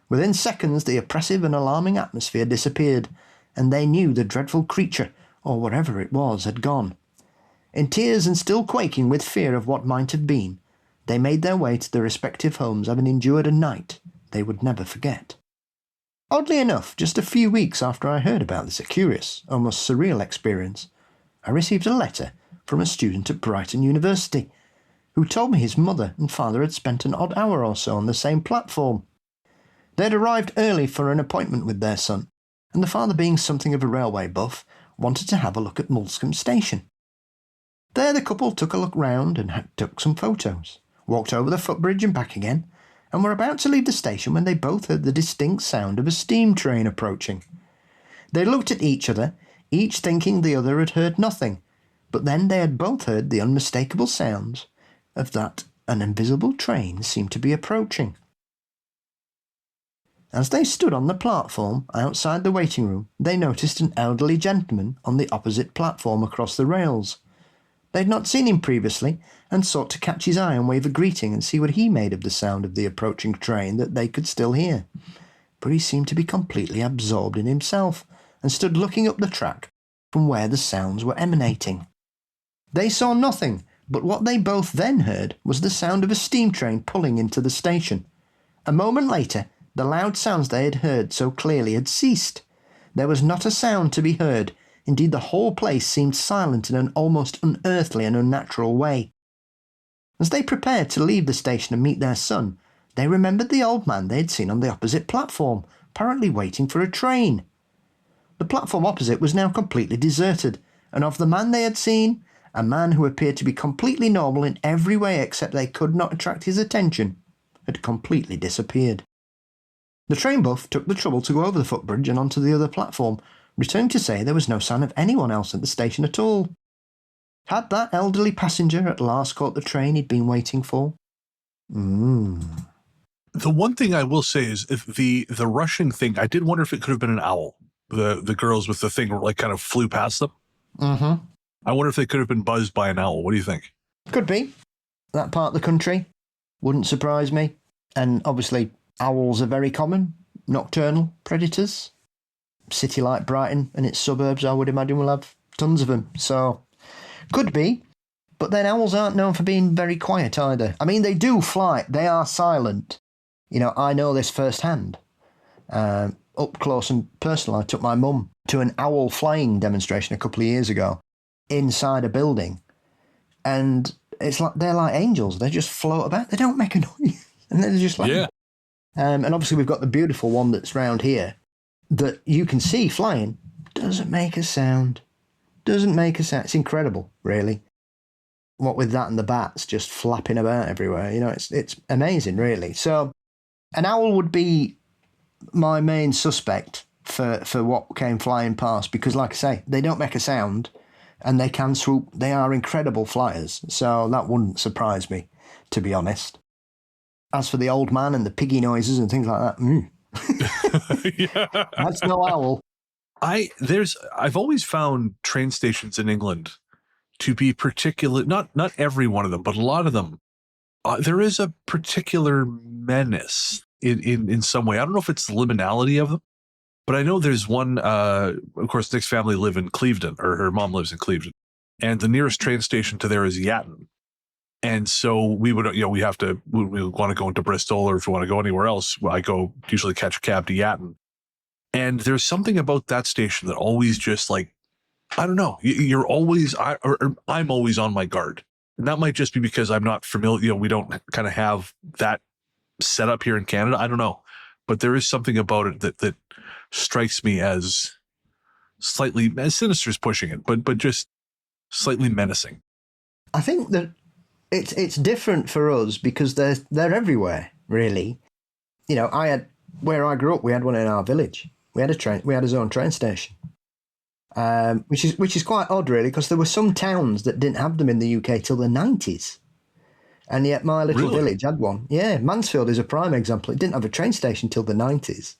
Within seconds the oppressive and alarming atmosphere disappeared, and they knew the dreadful creature, or whatever it was, had gone. In tears and still quaking with fear of what might have been, they made their way to their respective homes, having endured a night they would never forget. Oddly enough, just a few weeks after I heard about this curious, almost surreal experience, I received a letter from a student at Brighton University, who told me his mother and father had spent an odd hour or so on the same platform. They had arrived early for an appointment with their son, and the father, being something of a railway buff, wanted to have a look at Moolscombe Station. There the couple took a look round and took some photos, walked over the footbridge and back again, and were about to leave the station when they both heard the distinct sound of a steam train approaching. They looked at each other, each thinking the other had heard nothing, but then they had both heard the unmistakable sounds of that an invisible train seemed to be approaching. As they stood on the platform outside the waiting room, they noticed an elderly gentleman on the opposite platform across the rails. They had not seen him previously, and sought to catch his eye and wave a greeting and see what he made of the sound of the approaching train that they could still hear. But he seemed to be completely absorbed in himself, and stood looking up the track from where the sounds were emanating. They saw nothing, but what they both then heard was the sound of a steam train pulling into the station. A moment later, the loud sounds they had heard so clearly had ceased. There was not a sound to be heard. Indeed, the whole place seemed silent in an almost unearthly and unnatural way. As they prepared to leave the station and meet their son, they remembered the old man they had seen on the opposite platform, apparently waiting for a train. The platform opposite was now completely deserted, and of the man they had seen, a man who appeared to be completely normal in every way except they could not attract his attention, had completely disappeared. The train buff took the trouble to go over the footbridge and onto the other platform, returning to say there was no sign of anyone else at the station at all. Had that elderly passenger at last caught the train he'd been waiting for? The one thing I will say is if the rushing thing, I did wonder if it could have been an owl. The girls with the thing like kind of flew past them. Mm-hmm. I wonder if they could have been buzzed by an owl. What do you think? Could be. That part of the country. Wouldn't surprise me. And obviously, owls are very common, nocturnal predators. City like Brighton and its suburbs, I would imagine, will have tons of them. So, could be. But then owls aren't known for being very quiet either. I mean, they do fly. They are silent. You know, I know this firsthand. Up close and personal, I took my mum to an owl flying demonstration a couple of years ago inside a building. And it's like they're like angels. They just float about. They don't make a noise. And they're just like... Yeah. And obviously we've got the beautiful one that's round here that you can see flying. Doesn't make a sound. Doesn't make a sound. It's incredible, really. What with that and the bats just flapping about everywhere. You know, it's amazing, really. So an owl would be my main suspect for what came flying past because, like I say, they don't make a sound and they can swoop. They are incredible flyers. So that wouldn't surprise me, to be honest. As for the old man and the piggy noises and things like that, Yeah. that's no owl. I've always found train stations in England to be particular, not every one of them, but a lot of them. There is a particular menace in some way. I don't know if it's the liminality of them, but I know there's one. Of course, Nick's family live in Clevedon, or her mom lives in Clevedon, and the nearest train station to there is Yatton. And so we would, we want to go into Bristol, or if we want to go anywhere else, I usually catch a cab to Yatton. And there's something about that station that always just like, I don't know, you're always, I'm always on my guard. And that might just be because I'm not familiar, we don't kind of have that set up here in Canada. I don't know. But there is something about it that strikes me as slightly, as sinister as pushing it, but just slightly menacing. I think that it's different for us because they're everywhere, really. You know, where I grew up, we had one in our village. We had his own train station, which is quite odd, really, because there were some towns that didn't have them in the UK till the 90s. And yet my little village had one. Yeah, Mansfield is a prime example. It didn't have a train station till the 90s.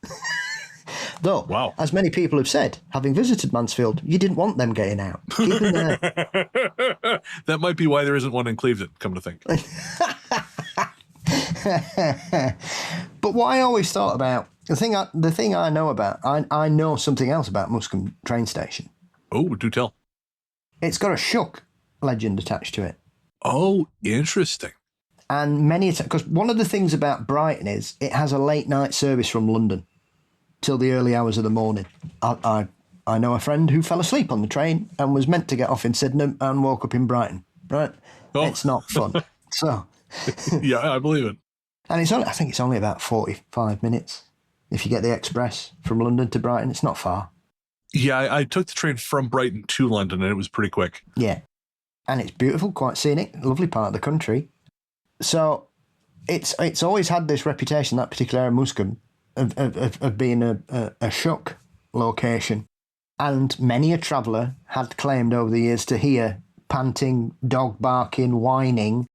Though, wow, as many people have said, having visited Mansfield, you didn't want them getting out. Keep them there. That might be why there isn't one in Clevedon, come to think. But what I always thought about, the thing I know about, I know something else about Muscombe train station. Oh, do tell. It's got a shuck legend attached to it. Oh, interesting. And because one of the things about Brighton is it has a late night service from London till the early hours of the morning. I know a friend who fell asleep on the train and was meant to get off in Sydenham and woke up in Brighton. Right? Oh. It's not fun. So, yeah, I believe it. And I think it's only about 45 minutes if you get the express from London to Brighton. It's not far. Yeah, I took the train from Brighton to London and it was pretty quick. Yeah. And it's beautiful, quite scenic, lovely part of the country. So it's always had this reputation, that particular area of Muscombe, of being a shuck location. And many a traveller had claimed over the years to hear panting, dog barking, whining,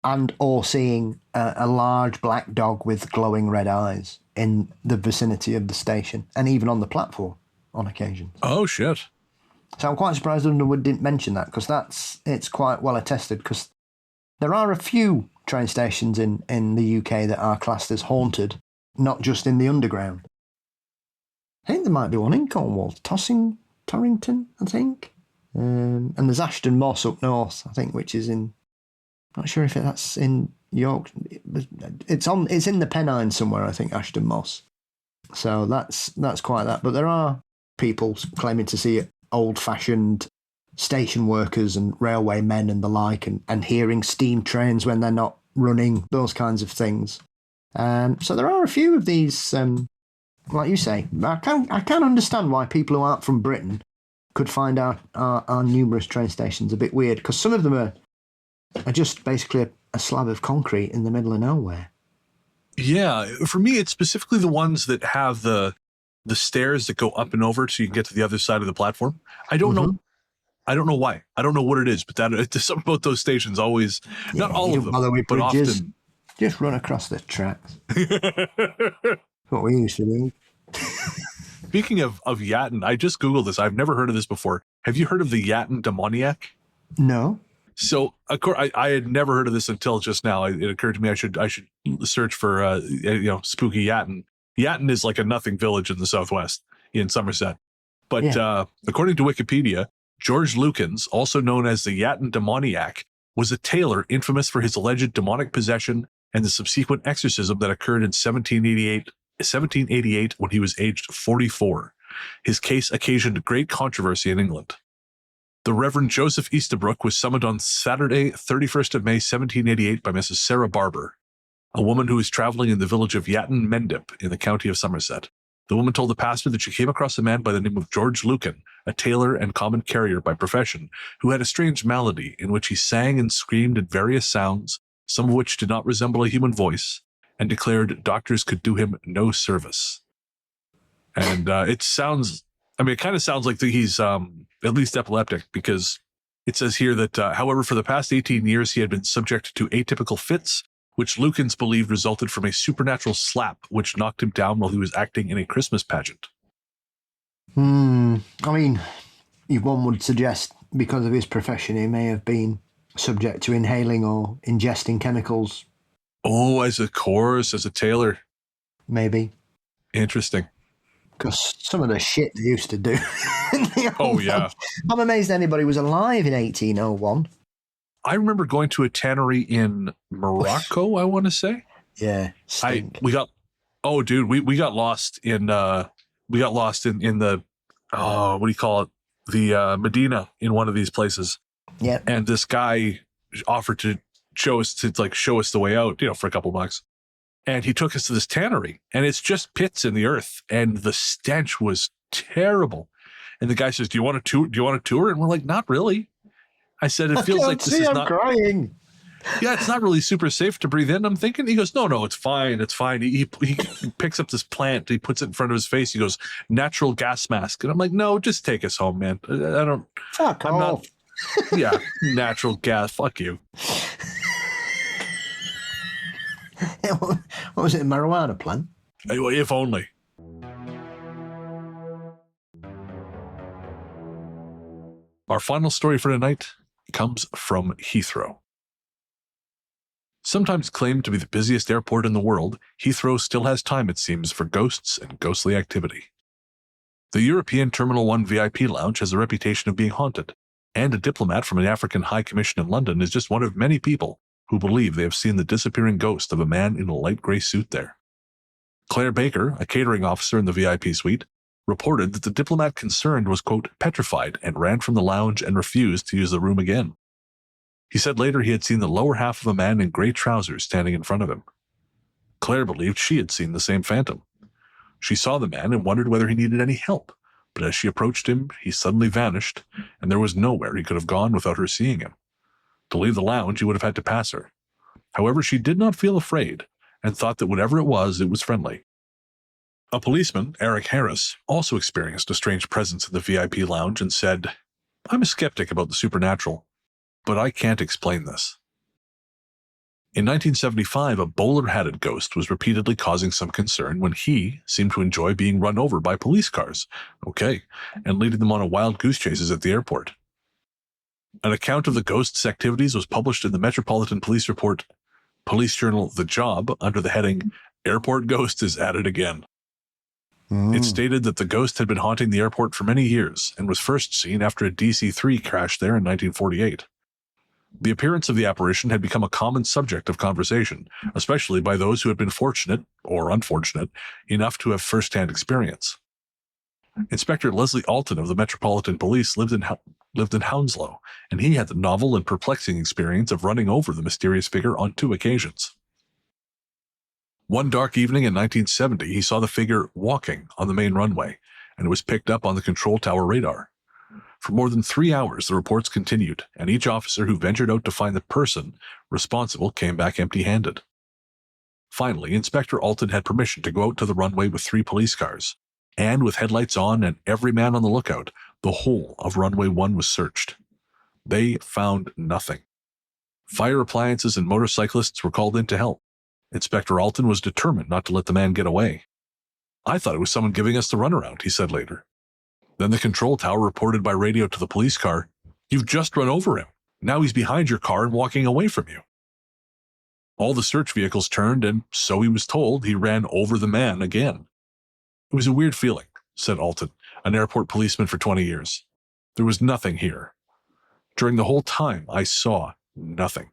and or seeing a large black dog with glowing red eyes in the vicinity of the station and even on the platform on occasion. Oh, shit. So I'm quite surprised Underwood didn't mention that because it's quite well attested because there are a few train stations in the UK that are classed as haunted, not just in the underground. I think there might be one in Cornwall, Torrington, I think. And there's Ashton Moss up north, I think, which is in... Not sure if that's in York. It's in the Pennines somewhere, I think, Ashton Moss. So that's quite that. But there are people claiming to see old-fashioned station workers and railway men and the like, and hearing steam trains when they're not running, those kinds of things. So there are a few of these, like you say. I can understand why people who aren't from Britain could find our numerous train stations a bit weird, because some of them are just basically a slab of concrete in the middle of nowhere. Yeah, for me, it's specifically the ones that have the stairs that go up and over so you can get to the other side of the platform. I don't know. I don't know why. I don't know what it is, but there's something about those stations always, not all of them, but often. Just run across the tracks. What we used to do. Speaking of Yatton, I just Googled this. I've never heard of this before. Have you heard of the Yatton demoniac? No. So, of course, I had never heard of this until just now. It occurred to me I should search for spooky Yatton. Yatton is like a nothing village in the southwest in Somerset. But according to Wikipedia, George Lukens, also known as the Yatton demoniac, was a tailor infamous for his alleged demonic possession and the subsequent exorcism that occurred in 1788 when he was aged 44. His case occasioned great controversy in England. The Reverend Joseph Eastabrook was summoned on Saturday, 31st of May, 1788 by Mrs. Sarah Barber, a woman who was traveling in the village of Yatton Mendip in the county of Somerset. The woman told the pastor that she came across a man by the name of George Lucan, a tailor and common carrier by profession, who had a strange malady in which he sang and screamed at various sounds, some of which did not resemble a human voice, and declared doctors could do him no service. And it kind of sounds like he's at least epileptic, because it says here that, however, for the past 18 years, he had been subject to atypical fits, which Lukens believed resulted from a supernatural slap, which knocked him down while he was acting in a Christmas pageant. I mean, one would suggest because of his profession, he may have been subject to inhaling or ingesting chemicals. Oh, as a tailor. Maybe. Interesting. Because some of the shit they used to do. Oh, yeah. I'm amazed anybody was alive in 1801. I remember going to a tannery in Morocco, I want to say. Yeah. Stink. We got lost in the, what do you call it? The Medina in one of these places. Yeah. And this guy offered to show us the way out, for a couple bucks. And he took us to this tannery, and it's just pits in the earth, and the stench was terrible. And the guy says, "Do you want a tour? And we're like, "Not really." I said, "It feels like this is not crying." Yeah, it's not really super safe to breathe in. I'm thinking. He goes, "No, it's fine. It's fine." He picks up this plant. He puts it in front of his face. He goes, "Natural gas mask." And I'm like, "No, just take us home, man. I don't. Fuck I'm off. Not. Yeah, natural gas. Fuck you." What was it, a marijuana plant? If only. Our final story for tonight comes from Heathrow. Sometimes claimed to be the busiest airport in the world, Heathrow still has time, it seems, for ghosts and ghostly activity. The European Terminal 1 VIP lounge has a reputation of being haunted, and a diplomat from an African High Commission in London is just one of many people who believe they have seen the disappearing ghost of a man in a light gray suit there. Claire Baker, a catering officer in the VIP suite, reported that the diplomat concerned was, quote, petrified and ran from the lounge and refused to use the room again. He said later he had seen the lower half of a man in gray trousers standing in front of him. Claire believed she had seen the same phantom. She saw the man and wondered whether he needed any help, but as she approached him, he suddenly vanished, and there was nowhere he could have gone without her seeing him. To leave the lounge, he would have had to pass her. However, she did not feel afraid and thought that whatever it was friendly. A policeman, Eric Harris, also experienced a strange presence in the VIP lounge and said, "I'm a skeptic about the supernatural, but I can't explain this." In 1975, a bowler-hatted ghost was repeatedly causing some concern when he seemed to enjoy being run over by police cars, and leading them on a wild goose chases at the airport. An account of the ghost's activities was published in the Metropolitan Police Report, police journal The Job, under the heading, "Airport Ghost is at it again." It stated that the ghost had been haunting the airport for many years and was first seen after a DC-3 crashed there in 1948. The appearance of the apparition had become a common subject of conversation, especially by those who had been fortunate, or unfortunate, enough to have first-hand experience. Inspector Leslie Alton of the Metropolitan Police lived in Hounslow, and he had the novel and perplexing experience of running over the mysterious figure on 2 occasions. One dark evening in 1970, he saw the figure walking on the main runway, and it was picked up on the control tower radar. For more than 3 hours, the reports continued, and each officer who ventured out to find the person responsible came back empty-handed. Finally, Inspector Alton had permission to go out to the runway with 3 police cars, and with headlights on and every man on the lookout, the whole of runway 1 was searched. They found nothing. Fire appliances and motorcyclists were called in to help. Inspector Alton was determined not to let the man get away. "I thought it was someone giving us the runaround," he said later. Then the control tower reported by radio to the police car, "You've just run over him." Now he's behind your car and walking away from you. All the search vehicles turned, and so he was told, he ran over the man again. It was a weird feeling, said Alton, an airport policeman for 20 years. There was nothing here. During the whole time, I saw nothing.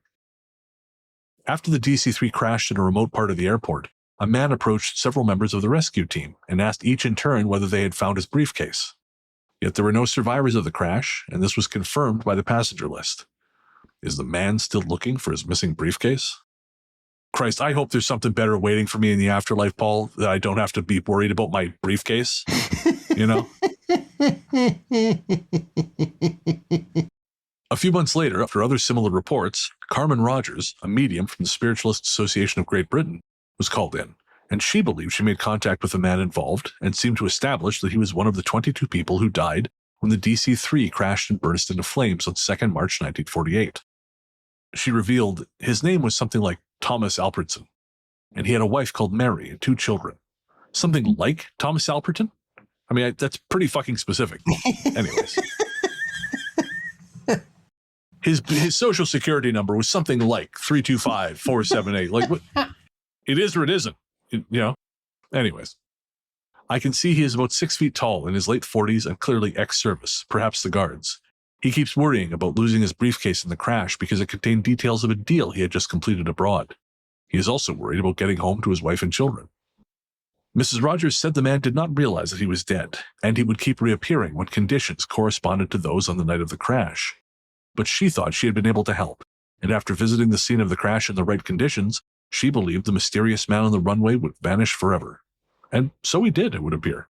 After the DC-3 crashed in a remote part of the airport, a man approached several members of the rescue team and asked each in turn whether they had found his briefcase. Yet there were no survivors of the crash, and this was confirmed by the passenger list. Is the man still looking for his missing briefcase? Christ, I hope there's something better waiting for me in the afterlife, Paul, that I don't have to be worried about my briefcase. You know? A few months later, after other similar reports, Carmen Rogers, a medium from the Spiritualist Association of Great Britain, was called in, and she believed she made contact with the man involved and seemed to establish that he was one of the 22 people who died when the DC-3 crashed and burst into flames on 2nd March 1948. She revealed his name was something like Thomas Alperton, and he had a wife called Mary and 2 children. Something like Thomas Alperton? I mean, that's pretty fucking specific. Anyways. His social security number was something like 325-478. Like, what? It is or it isn't. You know? Anyways. I can see he is about 6 feet tall, in his late 40s, and clearly ex-service, perhaps the guards. He keeps worrying about losing his briefcase in the crash because it contained details of a deal he had just completed abroad. He is also worried about getting home to his wife and children. Mrs. Rogers said the man did not realize that he was dead, and he would keep reappearing when conditions corresponded to those on the night of the crash. But she thought she had been able to help, and after visiting the scene of the crash in the right conditions, she believed the mysterious man on the runway would vanish forever. And so he did, it would appear.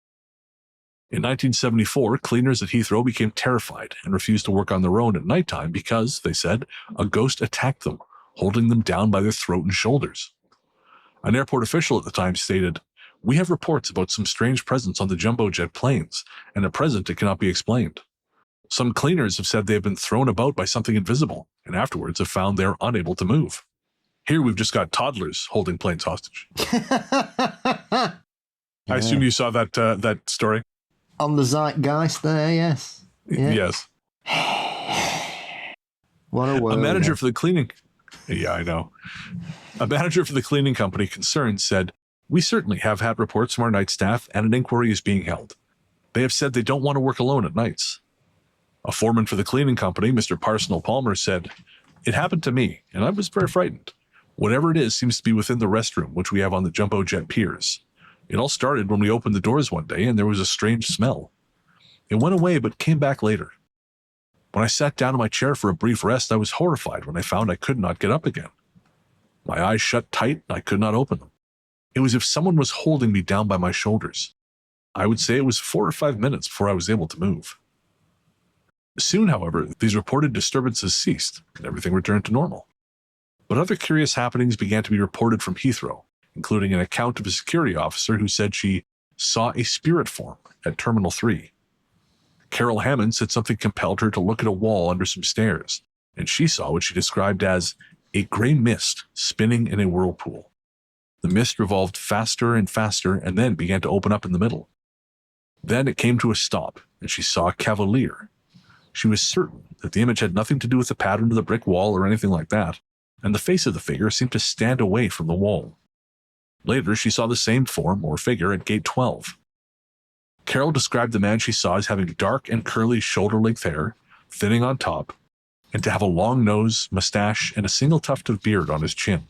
In 1974, cleaners at Heathrow became terrified and refused to work on their own at nighttime because, they said, a ghost attacked them, holding them down by their throat and shoulders. An airport official at the time stated, "We have reports about some strange presence on the jumbo jet planes, and at present it cannot be explained. Some cleaners have said they have been thrown about by something invisible, and afterwards have found they are unable to move. Here we've just got toddlers holding planes hostage." I assume you saw that story? On the zeitgeist there, yes. Yeah. Yes. What a word. A manager for the cleaning... Yeah, I know. A manager for the cleaning company concerned said, "We certainly have had reports from our night staff, and an inquiry is being held. They have said they don't want to work alone at nights." A foreman for the cleaning company, Mr. Parsonal Palmer, said, "It happened to me, and I was very frightened. Whatever it is seems to be within the restroom, which we have on the jumbo jet piers. It all started when we opened the doors one day, and there was a strange smell. It went away, but came back later. When I sat down in my chair for a brief rest, I was horrified when I found I could not get up again. My eyes shut tight, and I could not open them. It was as if someone was holding me down by my shoulders. I would say it was 4 or 5 minutes before I was able to move." Soon, however, these reported disturbances ceased, and everything returned to normal. But other curious happenings began to be reported from Heathrow, including an account of a security officer who said she saw a spirit form at Terminal 3. Carol Hammond said something compelled her to look at a wall under some stairs, and she saw what she described as a gray mist spinning in a whirlpool. The mist revolved faster and faster and then began to open up in the middle. Then it came to a stop, and she saw a cavalier. She was certain that the image had nothing to do with the pattern of the brick wall or anything like that, and the face of the figure seemed to stand away from the wall. Later, she saw the same form or figure at Gate 12. Carol described the man she saw as having dark and curly shoulder-length hair, thinning on top, and to have a long nose, mustache, and a single tuft of beard on his chin.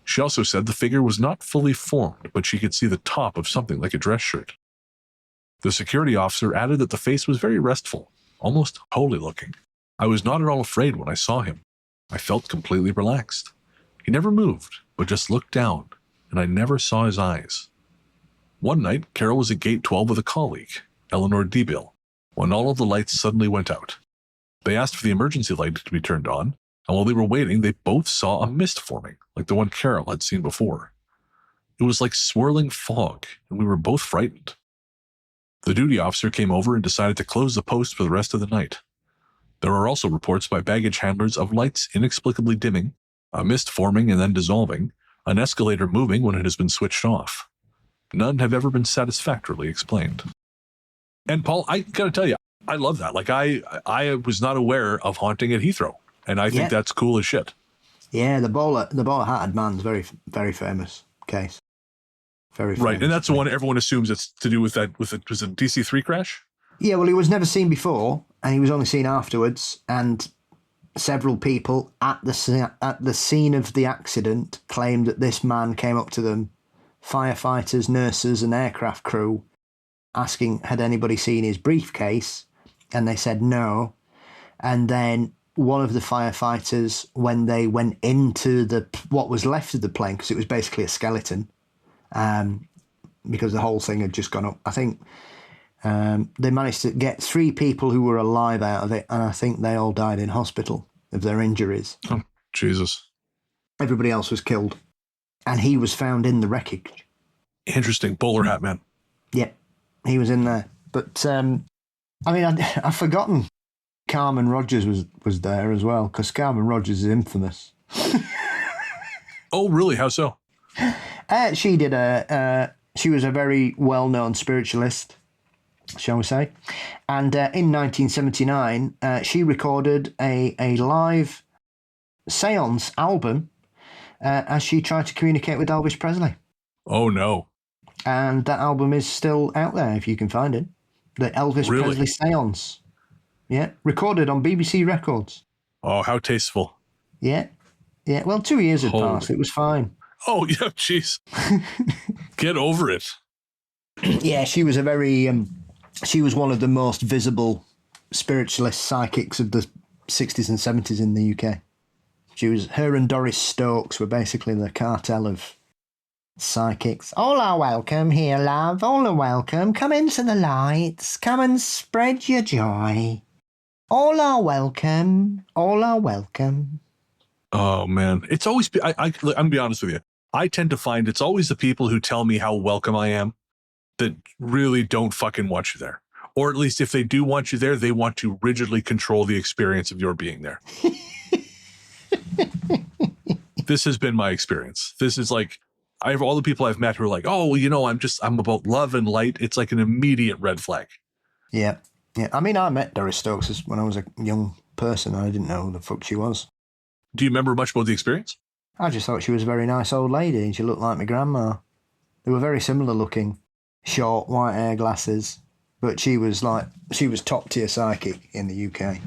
She also said the figure was not fully formed, but she could see the top of something like a dress shirt. The security officer added that the face was very restful, almost holy-looking. "I was not at all afraid when I saw him. I felt completely relaxed. He never moved, but just looked down, and I never saw his eyes." One night, Carol was at Gate 12 with a colleague, Eleanor Debill, when all of the lights suddenly went out. They asked for the emergency light to be turned on, and while they were waiting, they both saw a mist forming, like the one Carol had seen before. It was like swirling fog, and we were both frightened. The duty officer came over and decided to close the post for the rest of the night. There are also reports by baggage handlers of lights inexplicably dimming, a mist forming and then dissolving, an escalator moving when it has been switched off. None have ever been satisfactorily explained. And Paul, I gotta tell you, I love that. Like I was not aware of haunting at Heathrow. And I think that's cool as shit. Yeah, the bowler hatted man's very, very famous case. Very famous. Right, and that's the one everyone assumes it's to do with that. Was it DC-3 crash? Yeah, well, he was never seen before, and he was only seen afterwards. And several people at the scene of the accident claimed that this man came up to them, firefighters, nurses, and aircraft crew, asking had anybody seen his briefcase, and they said no. And then one of the firefighters, when they went into what was left of the plane, because it was basically a skeleton, because the whole thing had just gone up, I think they managed to get 3 people who were alive out of it, and I think they all died in hospital of their injuries. Oh, Jesus. Everybody else was killed, and he was found in the wreckage. Interesting. Bowler hat man. Yeah, he was in there. But, I mean, I've forgotten Carmen Rogers was there as well, because Carmen Rogers is infamous. Oh, really? How so? She was a very well-known spiritualist, shall we say. And in 1979, she recorded a live seance album as she tried to communicate with Elvis Presley. Oh, no. And that album is still out there if you can find it. The Elvis Presley seance. Yeah, recorded on BBC Records. Oh, how tasteful. Yeah. Yeah, well, 2 years had passed. It was fine. Oh, yeah, jeez. Get over it. Yeah, she was she was one of the most visible spiritualist psychics of the 60s and 70s in the UK. Her and Doris Stokes were basically the cartel of psychics. All are welcome here, love. All are welcome. Come into the lights. Come and spread your joy. All are welcome. All are welcome. Oh, man. It's always, I'm going to be honest with you. I tend to find it's always the people who tell me how welcome I am that really don't fucking want you there. Or at least if they do want you there, they want to rigidly control the experience of your being there. This has been my experience. This is like, I have all the people I've met who are like, oh, well, you know, I'm about love and light. It's like an immediate red flag. Yeah. Yeah. I mean, I met Doris Stokes when I was a young person. I didn't know who the fuck she was. Do you remember much about the experience? I just thought she was a very nice old lady and she looked like my grandma. They were very similar looking. Short, white hair, glasses. But she was top tier psychic in the UK,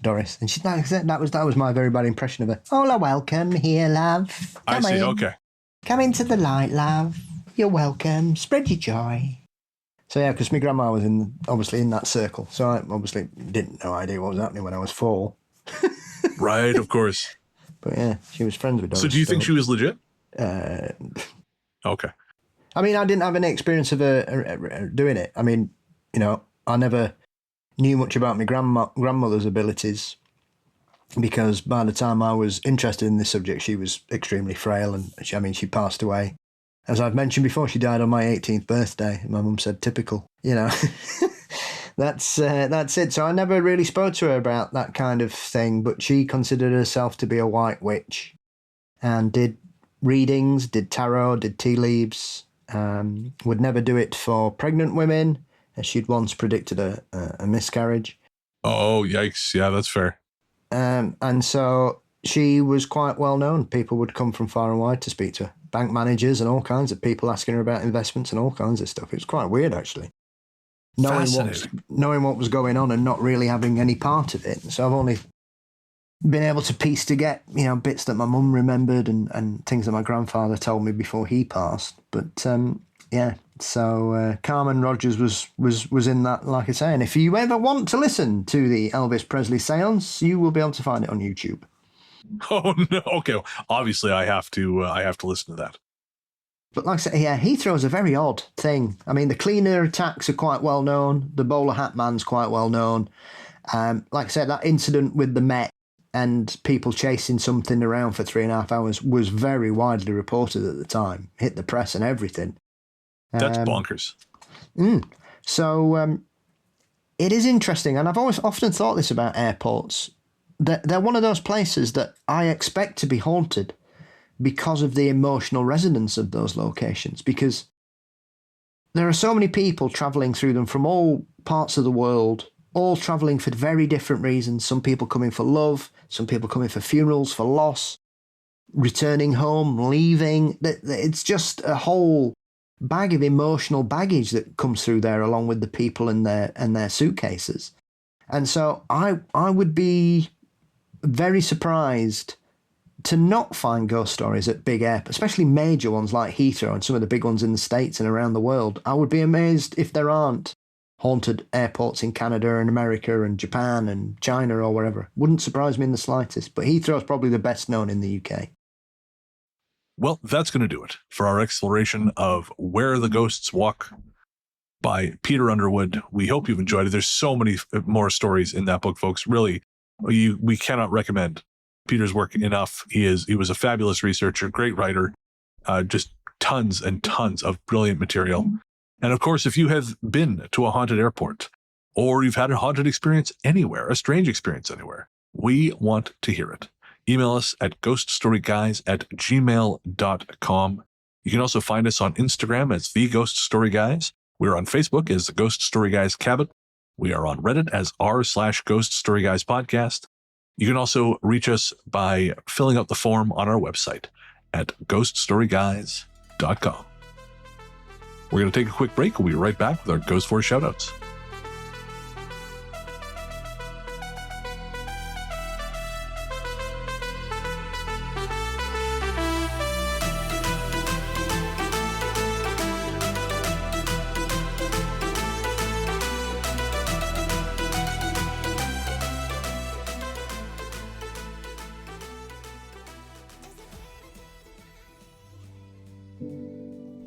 Doris. And that was my very bad impression of her. All are welcome here, love. Come I see, okay. Come into the light, love. You're welcome. Spread your joy. So yeah, because my grandma was obviously in that circle. So I obviously didn't know idea what was happening when I was 4. Right, of course. But yeah, she was friends with Doris. So do you think she was legit? Okay. I mean, I didn't have any experience of her doing it. I mean, you know, I never knew much about my grandmother's abilities because by the time I was interested in this subject, she was extremely frail and she passed away. As I've mentioned before, she died on my 18th birthday. My mum said, typical, you know. That's it. So I never really spoke to her about that kind of thing, but she considered herself to be a white witch and did readings, did tarot, did tea leaves, would never do it for pregnant women, as she'd once predicted a miscarriage. Oh, yikes. Yeah, that's fair. And so she was quite well known. People would come from far and wide to speak to her. Bank managers and all kinds of people asking her about investments and all kinds of stuff. It was quite weird, actually. Knowing what was going on and not really having any part of it. So I've only been able to piece together, you know, bits that my mum remembered and things that my grandfather told me before he passed. But yeah, so Carmen Rogers was in that, like I say. And if you ever want to listen to the Elvis Presley seance, you will be able to find it on YouTube. Oh no! Okay, obviously I have to listen to that. But like I say, yeah, Heathrow's a very odd thing. I mean, the cleaner attacks are quite well known. The bowler hat man's quite well known. Like I said, that incident with the Met and people chasing something around for 3.5 hours was very widely reported at the time. Hit the press and everything. That's bonkers. So it is interesting, and I've often thought this about airports. They're one of those places that I expect to be haunted because of the emotional resonance of those locations, because there are so many people travelling through them from all parts of the world, all travelling for very different reasons. Some people coming for love, some people coming for funerals, for loss, returning home, leaving. It's just a whole bag of emotional baggage that comes through there, along with the people and their suitcases. And so I would be very surprised to not find ghost stories at big airports, especially major ones like Heathrow and some of the big ones in the States and around the world. I would be amazed if there aren't haunted airports in Canada and America and Japan and China or wherever. Wouldn't surprise me in the slightest, but Heathrow's probably the best known in the UK. Well, that's going to do it for our exploration of Where the Ghosts Walk by Peter Underwood. We hope you've enjoyed it. There's so many more stories in that book, folks. Really, we cannot recommend Peter's work enough. He was a fabulous researcher, great writer, just tons and tons of brilliant material. And of course, if you have been to a haunted airport or you've had a haunted experience anywhere, a strange experience anywhere, we want to hear it. Email us at ghoststoryguys@gmail.com. You can also find us on Instagram as The Ghost Story Guys. We're on Facebook as The Ghost Story Guys Cabin. We are on Reddit as r/Ghost Story Guys Podcast. You can also reach us by filling out the form on our website at ghoststoryguys.com. We're going to take a quick break. We'll be right back with our Ghost Force shoutouts.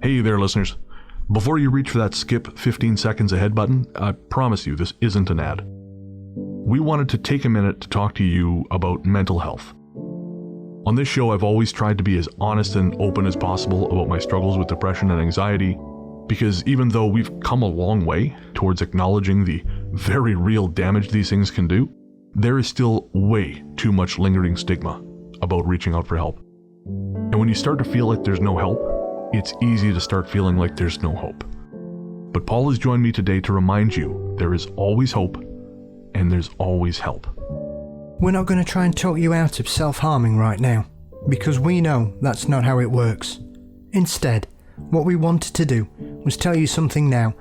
Hey there, listeners. Before you reach for that skip 15 seconds ahead button, I promise you this isn't an ad. We wanted to take a minute to talk to you about mental health. On this show, I've always tried to be as honest and open as possible about my struggles with depression and anxiety, because even though we've come a long way towards acknowledging the very real damage these things can do, there is still way too much lingering stigma about reaching out for help. And when you start to feel like there's no help, it's easy to start feeling like there's no hope. But Paul has joined me today to remind you there is always hope and there's always help. We're not going to try and talk you out of self-harming right now, because we know that's not how it works. Instead, what we wanted to do was tell you something now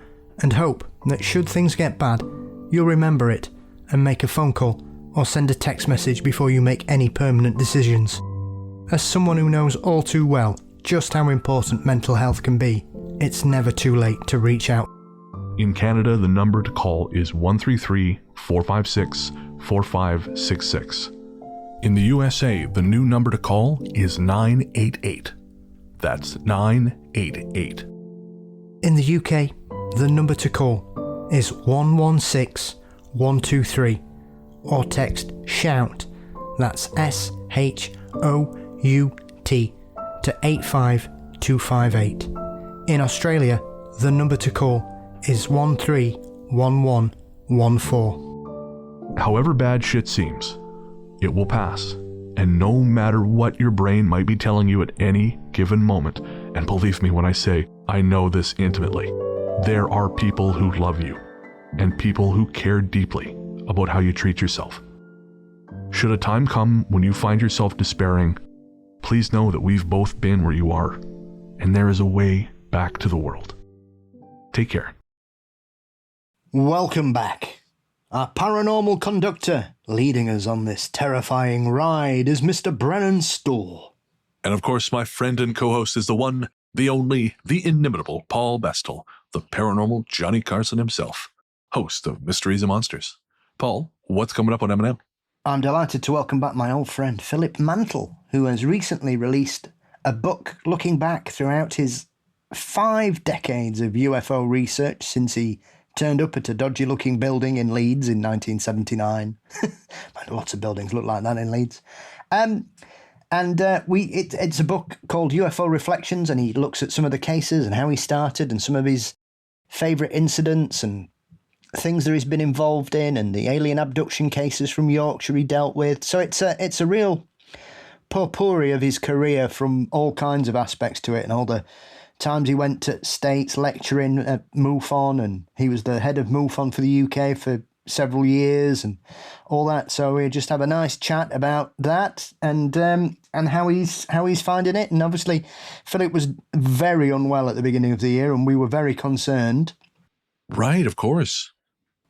and hope that should things get bad, you'll remember it and make a phone call or send a text message before you make any permanent decisions. As someone who knows all too well just how important mental health can be, it's never too late to reach out. In Canada, the number to call is 133-456-4566. In the USA, the new number to call is 988. That's 988. In the UK, the number to call is 116123, or text SHOUT, that's SHOUT, to 85258. In Australia, the number to call is 131114. However bad shit seems, it will pass. And no matter what your brain might be telling you at any given moment, and believe me when I say I know this intimately, there are people who love you and people who care deeply about how you treat yourself. Should a time come when you find yourself despairing, please know that we've both been where you are, and there is a way back to the world. Take care. Welcome back. Our paranormal conductor leading us on this terrifying ride is Mr. Brennan Storr. And of course, my friend and co-host is the one, the only, the inimitable Paul Bestel, the paranormal Johnny Carson himself, host of Mysteries and Monsters. Paul, what's coming up on M&M? I'm delighted to welcome back my old friend Philip Mantle, who has recently released a book looking back throughout his 5 decades of UFO research since he turned up at a dodgy-looking building in Leeds in 1979. Lots of buildings look like that in Leeds. It's a book called UFO Reflections, and he looks at some of the cases and how he started and some of his favourite incidents and things that he's been involved in, and the alien abduction cases from Yorkshire he dealt with. So it's a real potpourri of his career from all kinds of aspects to it, and all the times he went to States lecturing at MUFON, and he was the head of MUFON for the UK for several years and all that. So we just have a nice chat about that and how he's finding it. And obviously, Philip was very unwell at the beginning of the year, and we were very concerned. Right, of course.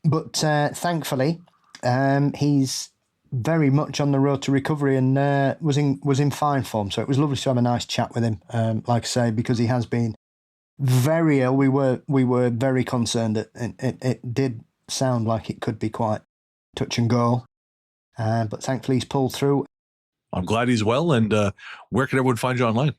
But thankfully, he's very much on the road to recovery and was in fine form. So it was lovely to have a nice chat with him. Like I say, because he has been very ill. We were very concerned that it did sound like it could be quite touch and go. But thankfully he's pulled through. I'm glad he's well. And where can everyone find you online?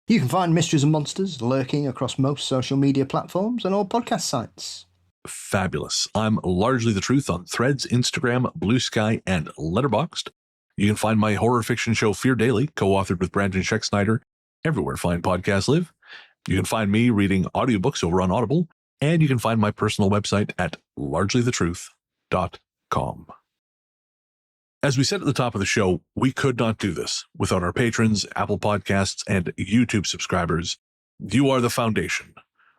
You can find Mysteries and Monsters lurking across most social media platforms and all podcast sites. Fabulous. I'm Largely the Truth on Threads, Instagram, Blue Sky, and Letterboxd. You can find my horror fiction show Fear Daily, co-authored with Brandon Scheck-Snyder, everywhere fine podcasts live. You can find me reading audiobooks over on Audible, and you can find my personal website at largelythetruth.com. As we said at the top of the show, we could not do this without our patrons, Apple Podcasts, and YouTube subscribers. You are the foundation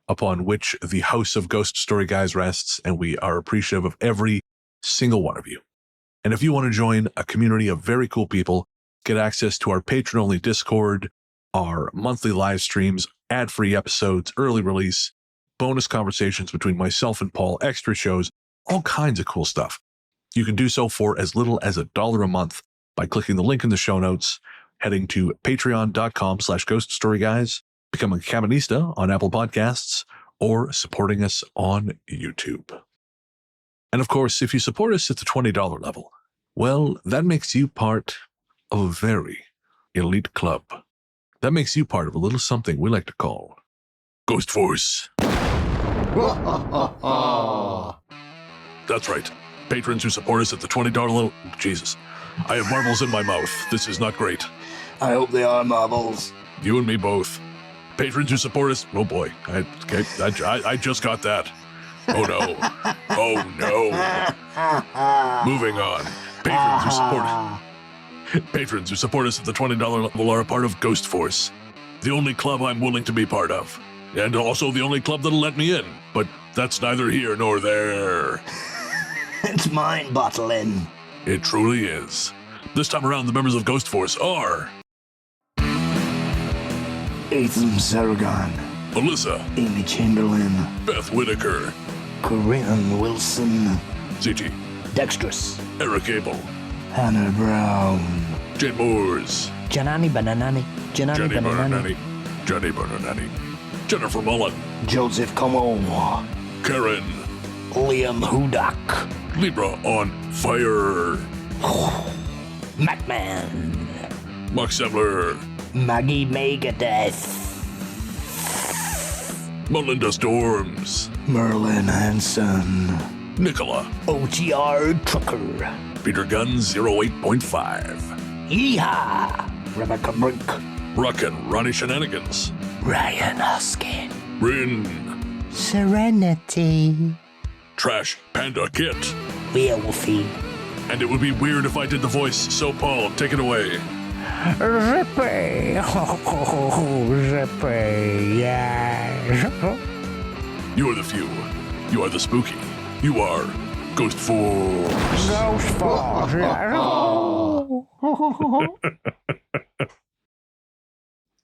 upon which the House of Ghost Story Guys rests, and we are appreciative of every single one of you. And if you want to join a community of very cool people, get access to our patron-only Discord, our monthly live streams, ad-free episodes, early release, bonus conversations between myself and Paul, extra shows, all kinds of cool stuff. You can do so for as little as $1 a month by clicking the link in the show notes, heading to patreon.com/ghoststoryguys, becoming a Caminista on Apple Podcasts, or supporting us on YouTube. And of course, if you support us at the $20 level, well, that makes you part of a very elite club. That makes you part of a little something we like to call Ghost Force. That's right. Patrons who support us at the $20 level. Jesus, I have marbles in my mouth. This is not great. I hope they are marbles. You and me both. Patrons who support us. Oh boy, I just got that. Oh no. Oh no. Moving on. Patrons who support us at the $20 level are a part of Ghost Force, the only club I'm willing to be part of, and also the only club that'll let me in. But that's neither here nor there. It's mind-boggling. It truly is. This time around, the members of Ghost Force are Ethan Saragon, Alyssa, Amy Chamberlain, Beth Whitaker, Corinne Wilson, CT, Dextrous, Eric Abel, Hannah Brown, Jane Moores, Janani Bananani, Jenny Bernanani, Jennifer Mullen, Joseph Como, Karen, Liam Hudak, Libra on Fire, Macman, Mark Sebler, Maggie Megadeth, Melinda Storms, Merlin Hanson, Nicola, OTR Trucker, Peter Guns 08.5, Yeehaw, Rebecca Brink, Rockin' Ronnie Shenanigans, Ryan Hoskin, Rin, Serenity, Trash Panda Kit. Wolfie, And it would be weird if I did the voice, so Paul, take it away. Zippy, Zippy, yes. You are the few. You are the spooky. You are Ghost Force. Ghost Force,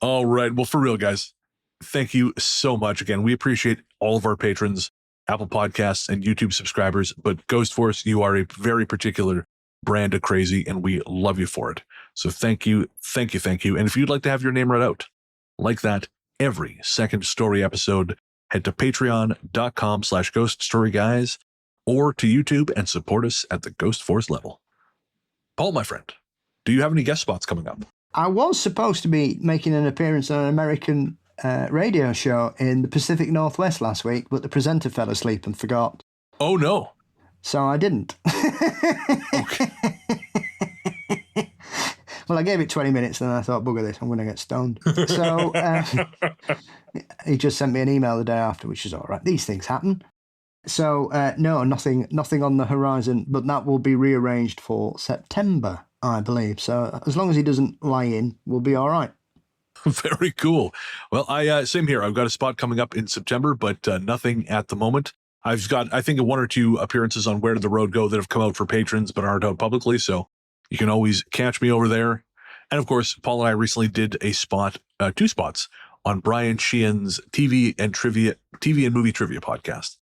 All right. Well, for real, guys, thank you so much. Again, we appreciate all of our patrons, Apple Podcasts, and YouTube subscribers. But Ghost Force, you are a very particular brand of crazy, and we love you for it. So thank you, thank you, thank you. And if you'd like to have your name read out like that every second story episode, head to patreon.com/ghoststoryguys or to YouTube and support us at the Ghost Force level. Paul, my friend, do you have any guest spots coming up? I was supposed to be making an appearance on an American radio show in the Pacific Northwest last week, but the presenter fell asleep and forgot. Oh, no. So I didn't. Okay. Well, I gave it 20 minutes and I thought, bugger this, I'm going to get stoned. So he just sent me an email the day after, which is all right. These things happen. So no, nothing on the horizon, but that will be rearranged for September, I believe. So as long as he doesn't lie in, we'll be all right. Very cool. Well, same here. I've got a spot coming up in September, but nothing at the moment. I've got, I think, one or two appearances on Where Did the Road Go that have come out for patrons but aren't out publicly. So you can always catch me over there. And of course, Paul and I recently did a spot, 2 spots on Brian Sheehan's TV and movie trivia podcast.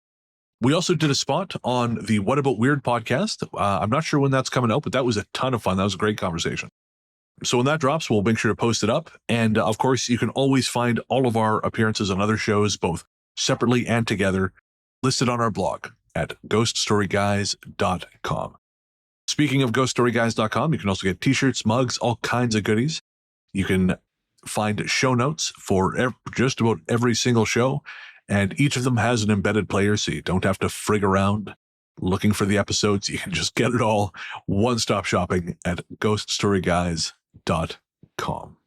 We also did a spot on the What About Weird podcast. I'm not sure when that's coming out, but that was a ton of fun. That was a great conversation. So when that drops, we'll make sure to post it up. And of course, you can always find all of our appearances on other shows, both separately and together, listed on our blog at ghoststoryguys.com. Speaking of ghoststoryguys.com, you can also get t-shirts, mugs, all kinds of goodies. You can find show notes for just about every single show, and each of them has an embedded player, so you don't have to frig around looking for the episodes. You can just get it all one-stop shopping at ghoststoryguys.com.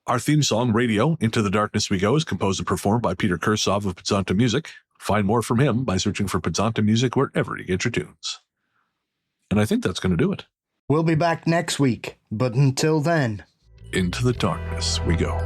Our theme song, Radio, Into the Darkness We Go, is composed and performed by Peter Kursov of Pizzanta Music. Find more from him by searching for Pizzanta Music wherever you get your tunes. And I think that's going to do it. We'll be back next week, but until then, Into the darkness we go.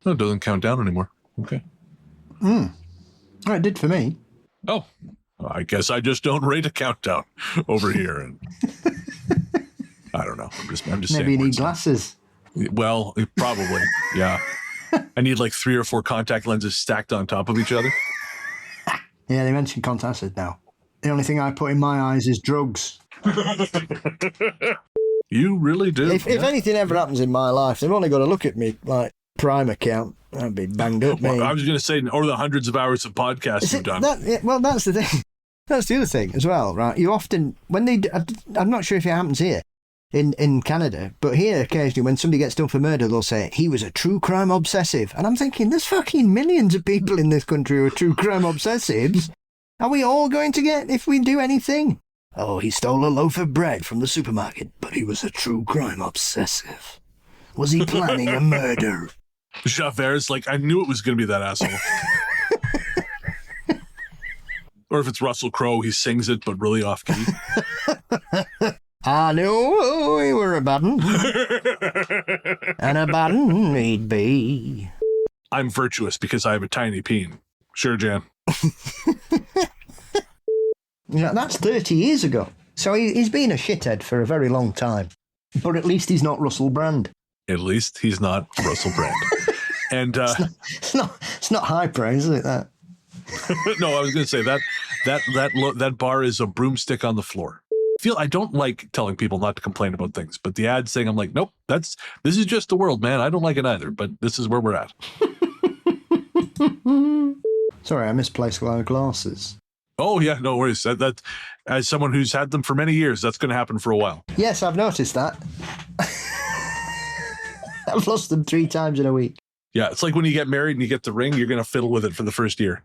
No, it doesn't count down anymore. Okay. Oh, it did for me. Oh, I guess I just don't rate a countdown over here. And I don't know. I'm just Maybe saying. you need glasses. Well, probably. Yeah. I need like 3 or 4 contact lenses stacked on top of each other. Yeah, they mentioned contacid now. The only thing I put in my eyes is drugs. You really do. If anything ever happens in my life, they've only got to look at me like Prime account. I'd be banged up, mate. Well, I was going to say, or the hundreds of hours of podcasts you've done. Well, that's the thing. That's the other thing as well, right? You often, when they, I'm not sure if it happens here in Canada, but here occasionally when somebody gets done for murder, they'll say, he was a true crime obsessive. And I'm thinking, there's fucking millions of people in this country who are true crime obsessives. Are we all going to get, if we do anything? Oh, he stole a loaf of bread from the supermarket, but he was a true crime obsessive. Was he planning a murder? Javert's like, I knew it was going to be that asshole. Or if it's Russell Crowe, he sings it, but really off key. I knew we were a bad un. And a bad un he'd be. I'm virtuous because I have a tiny peen. Sure, Jan. Yeah, that's 30 years ago. So he's been a shithead for a very long time. But at least he's not Russell Brand. At least he's not Russell Brand. And It's not high praise, is it, that? no, I was going to say that bar is a broomstick on the floor. I don't like telling people not to complain about things, but the ads thing, I'm like, nope, this is just the world, man. I don't like it either, but this is where we're at. Sorry, I misplaced my glasses. Oh yeah, no worries. That as someone who's had them for many years, that's going to happen for a while. Yes, I've noticed that. I've lost them 3 times in a week. Yeah, it's like when you get married and you get the ring, you're going to fiddle with it for the first year.